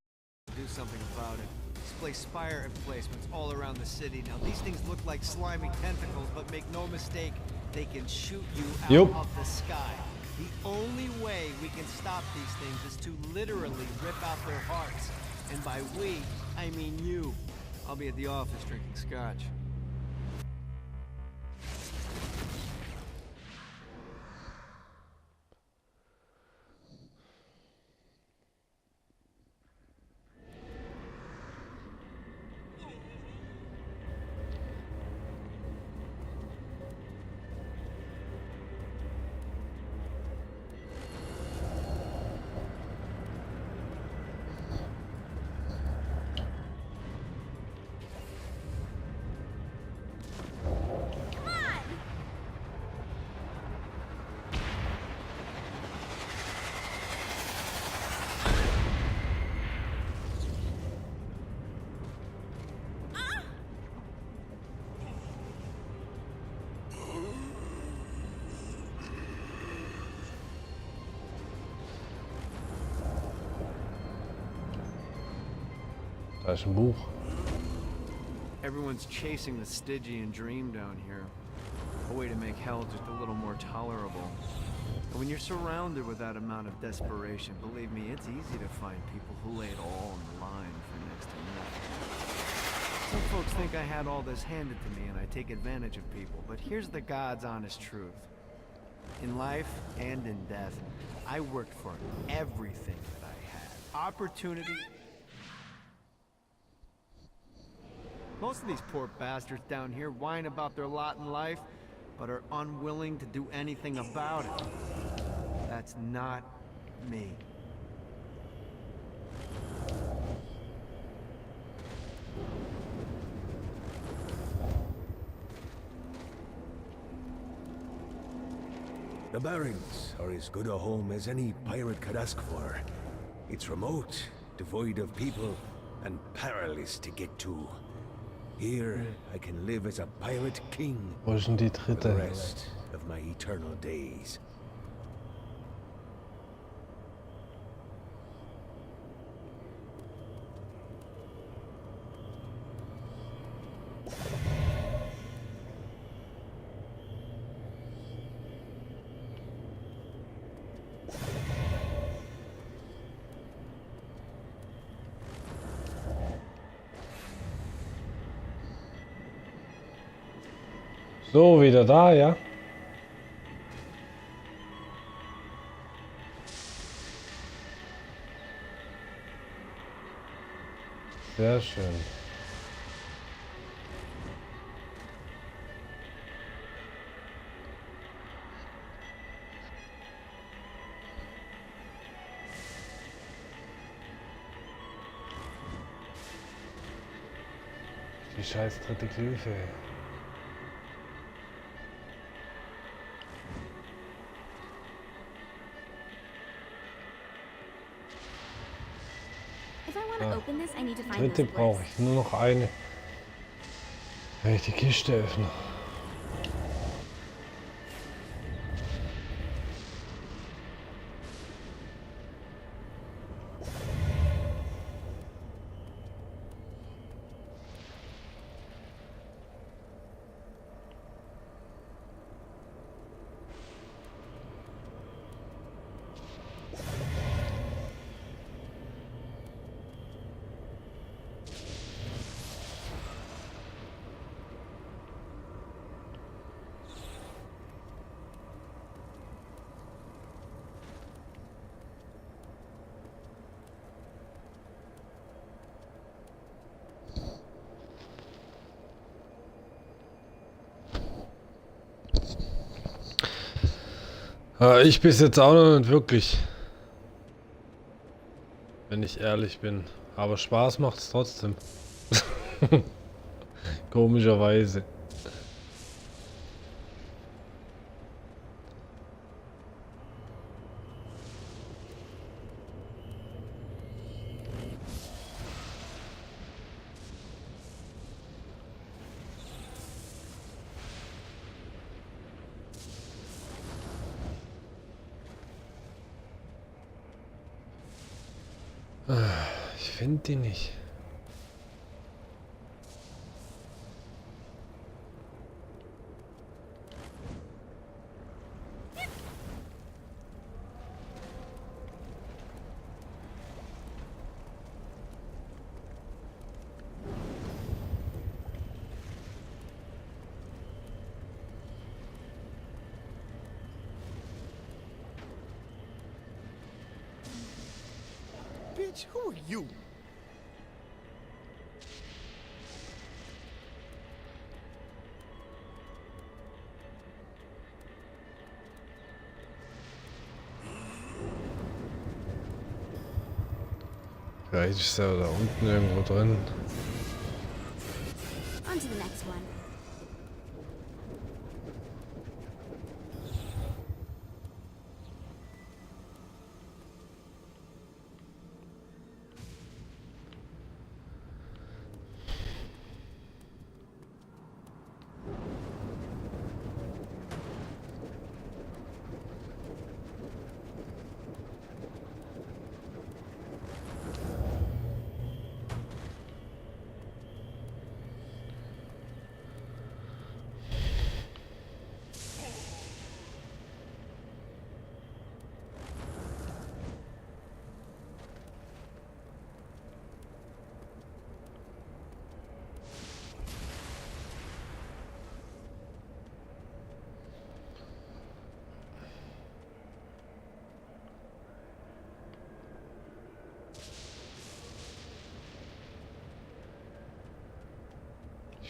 to do something about it. Display spire emplacements all around the city. Now these things look like slimy tentacles, but make no mistake, they can shoot you out of the sky. The only way we can stop these things is to literally rip out their hearts. And by we, I mean you. I'll be at the office drinking scotch. Da ist ein Buch. Everyone's chasing the Stygian dream down here. A way to make hell just a little more tolerable. And when you're surrounded with that amount of desperation, believe me, it's easy to find people who lay it all on the line for next to nothing. Some folks think I had all this handed to me and I take advantage of people, but here's the God's honest truth. In life and in death, I worked for everything that I had. Opportunity. Most of these poor bastards down here whine about their lot in life, but are unwilling to do anything about it. That's not me. The Barrens are as good a home as any pirate could ask for. It's remote, devoid of people, and perilous to get to. Here, I can live as a pirate king Wo ist denn die for the dritte? rest of my eternal days. So, wieder da, ja? Sehr schön. Die scheiß dritte Glyphe. If I want to open this, I need to find Dritte those brauche glyphs. ich, nur noch eine. Wenn ich die Kiste öffne. Ich bis jetzt auch noch nicht wirklich. Wenn ich ehrlich bin. Aber Spaß macht's trotzdem. Komischerweise. Ich finde die nicht. Bitch, who are you? Vielleicht ist er da unten irgendwo drin. On to the next one.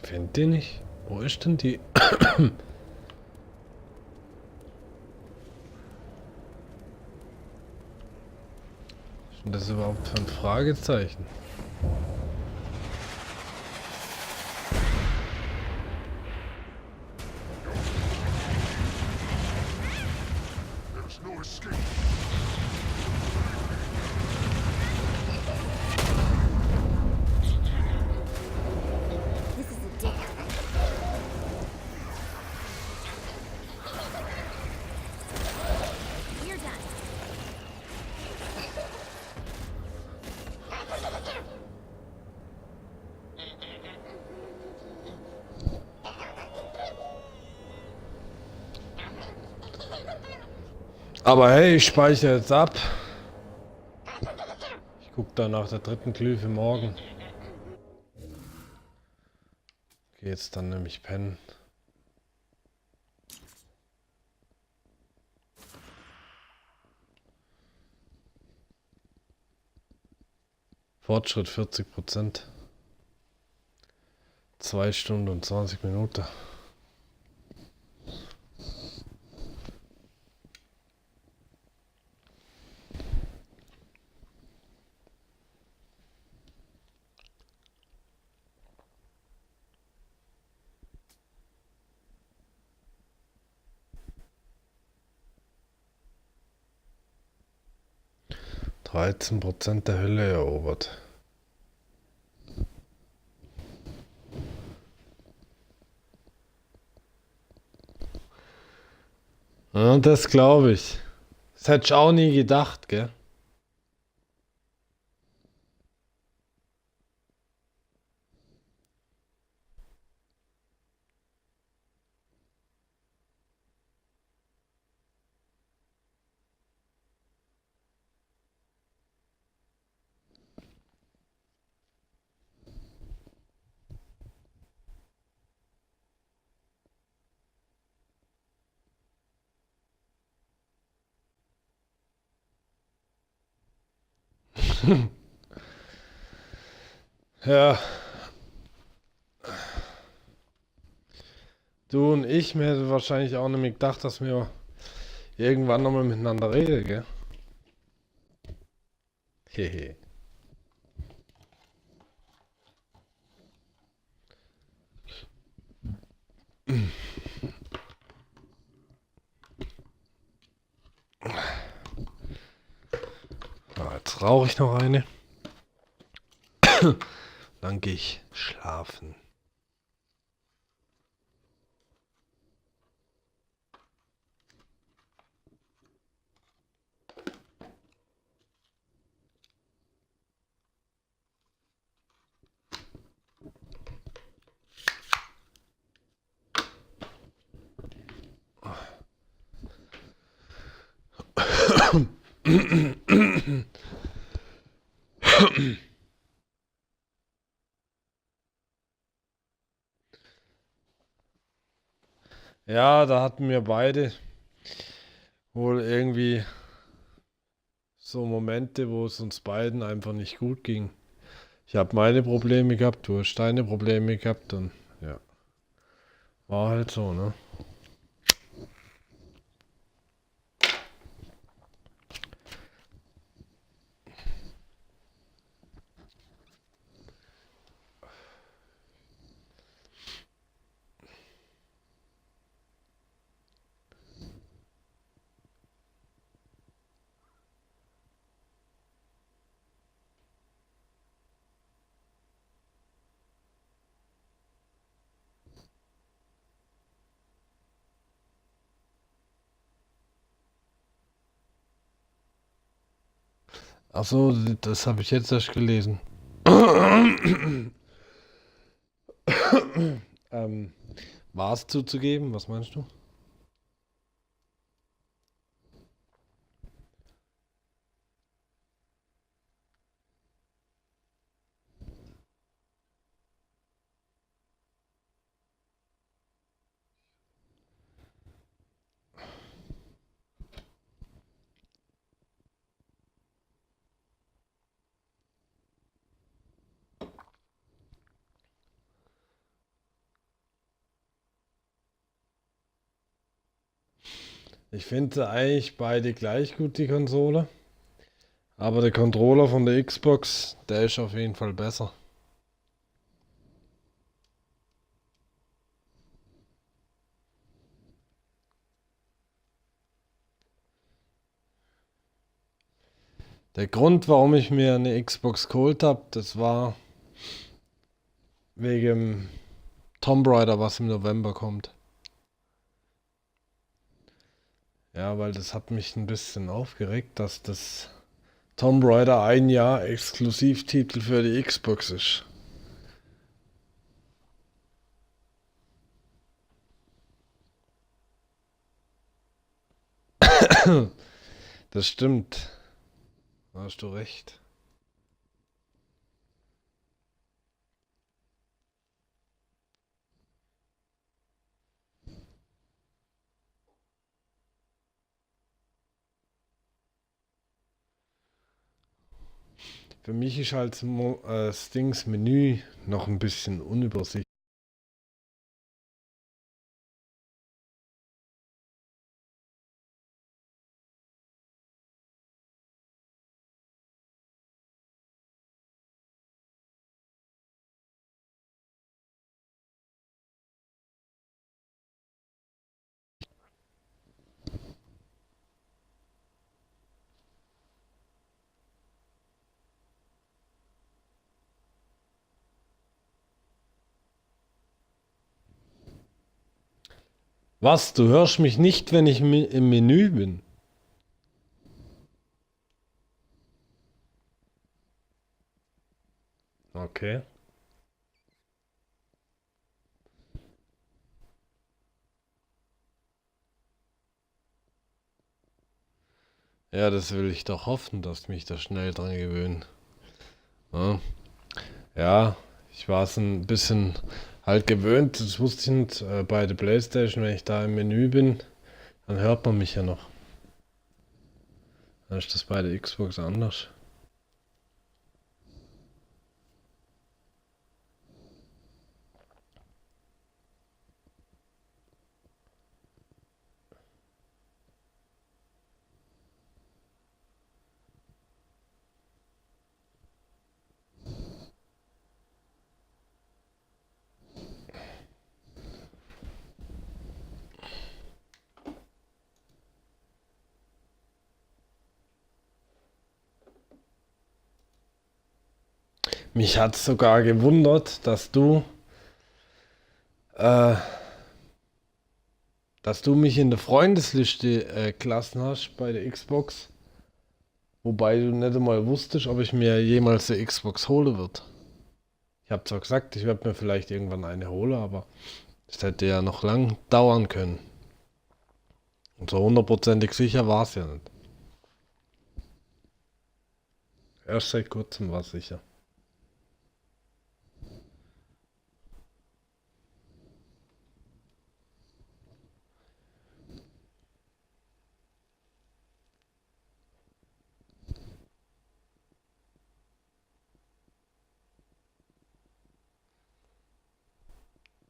Ich finde den nicht. Wo ist denn die? Was ist denn das überhaupt für ein Fragezeichen? There's no escape. This is a dick. We're done. Aber hey, ich speichere jetzt ab. Ich gucke dann nach der dritten Glyphe morgen. Geh jetzt dann nämlich pennen. Fortschritt 40%. 2 Stunden und 20 Minuten. %13 der Hölle erobert. Ja, das glaube ich. Das hätte ich auch nie gedacht, gell? Ja. Du und ich, mir hätte wahrscheinlich auch nämlich gedacht, dass wir irgendwann nochmal miteinander reden, gell? Hehe. Jetzt rauche ich noch eine. Dann gehe ich schlafen. Ja, da hatten wir beide wohl irgendwie so Momente, wo es uns beiden einfach nicht gut ging. Ich habe meine Probleme gehabt, du hast deine Probleme gehabt und ja, war halt so, ne? Ach so, das habe ich jetzt erst gelesen. War es zuzugeben? Was meinst du? Ich finde eigentlich beide gleich gut, die Konsole. Aber der Controller von der Xbox, der ist auf jeden Fall besser. Der Grund, warum ich mir eine Xbox geholt habe, das war wegen Tomb Raider, was im November kommt. Ja, weil das hat mich ein bisschen aufgeregt, dass das Tomb Raider ein Jahr Exklusivtitel für die Xbox ist. Das stimmt. Da hast du recht. Für mich ist halt das Dings Menü noch ein bisschen unübersichtlich. Was? Du hörst mich nicht, wenn ich im Menü bin? Okay. Ja, das will ich doch hoffen, dass mich da schnell dran gewöhnen. Ja, ja, ich war es ein bisschen halt gewöhnt. Das wusste ich nicht bei der PlayStation, wenn ich da im Menü bin, dann hört man mich ja noch. Dann ist das bei der Xbox anders. Mich hat sogar gewundert, äh, dass du mich in der Freundesliste gelassen hast bei der Xbox. Wobei du nicht einmal wusstest, ob ich mir jemals eine Xbox holen wird. Ich habe zwar gesagt, ich werde mir vielleicht irgendwann eine holen, aber das hätte ja noch lang dauern können. Und so hundertprozentig sicher war es ja nicht. Erst seit kurzem war es sicher.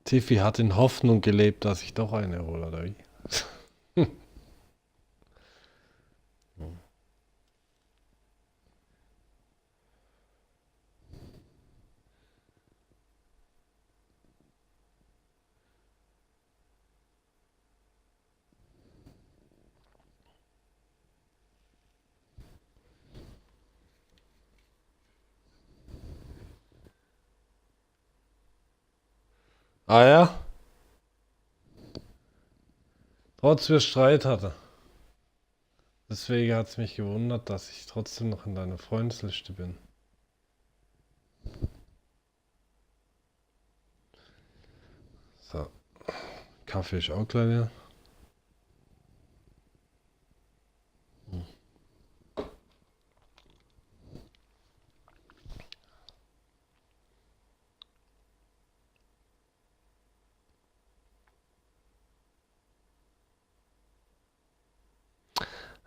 Tiffy hat in Hoffnung gelebt, dass ich doch eine hole, oder wie? Ah ja? Trotz wir Streit hatte. Deswegen hat es mich gewundert, dass ich trotzdem noch in deiner Freundesliste bin. So. Kaffee ist auch gleich leer.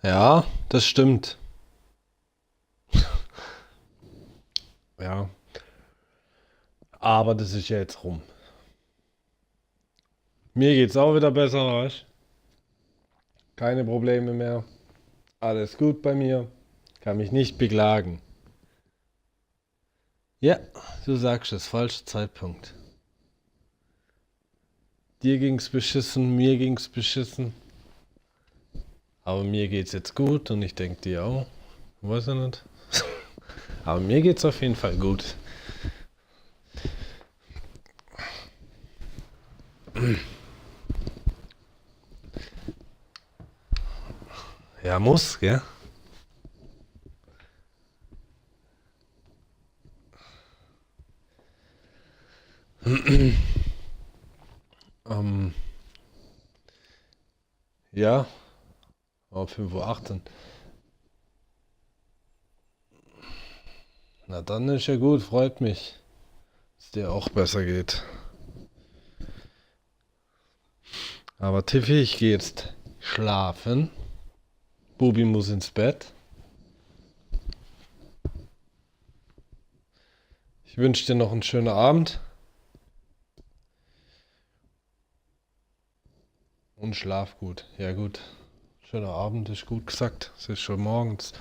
Ja, das stimmt. Ja. Aber das ist ja jetzt rum. Mir geht's auch wieder besser, weißt? Keine Probleme mehr. Alles gut bei mir. Kann mich nicht beklagen. Ja, du sagst es, falscher Zeitpunkt. Dir ging's beschissen, mir ging's beschissen. Aber mir geht's jetzt gut und ich denke dir auch. Weiß ich nicht. Aber mir geht's auf jeden Fall gut. Ja, muss, gell? Ja, aber 5:18 Uhr. Na dann ist ja gut, freut mich, dass dir auch besser geht. Aber Tiffy, ich gehe jetzt schlafen. Bubi muss ins Bett. Ich wünsche dir noch einen schönen Abend. Und schlaf gut. Ja gut. Schöner Abend ist gut gesagt. Es ist schon morgens.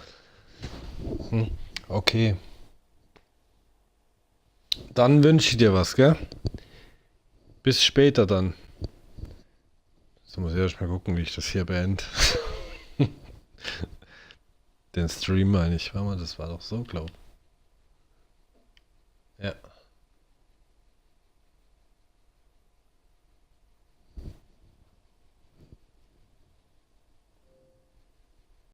Okay. Dann wünsche ich dir was, gell? Bis später dann. So muss ich erst mal gucken, wie ich das hier beende. Den Stream meine ich. Warte mal, das war doch so, glaub. Ja.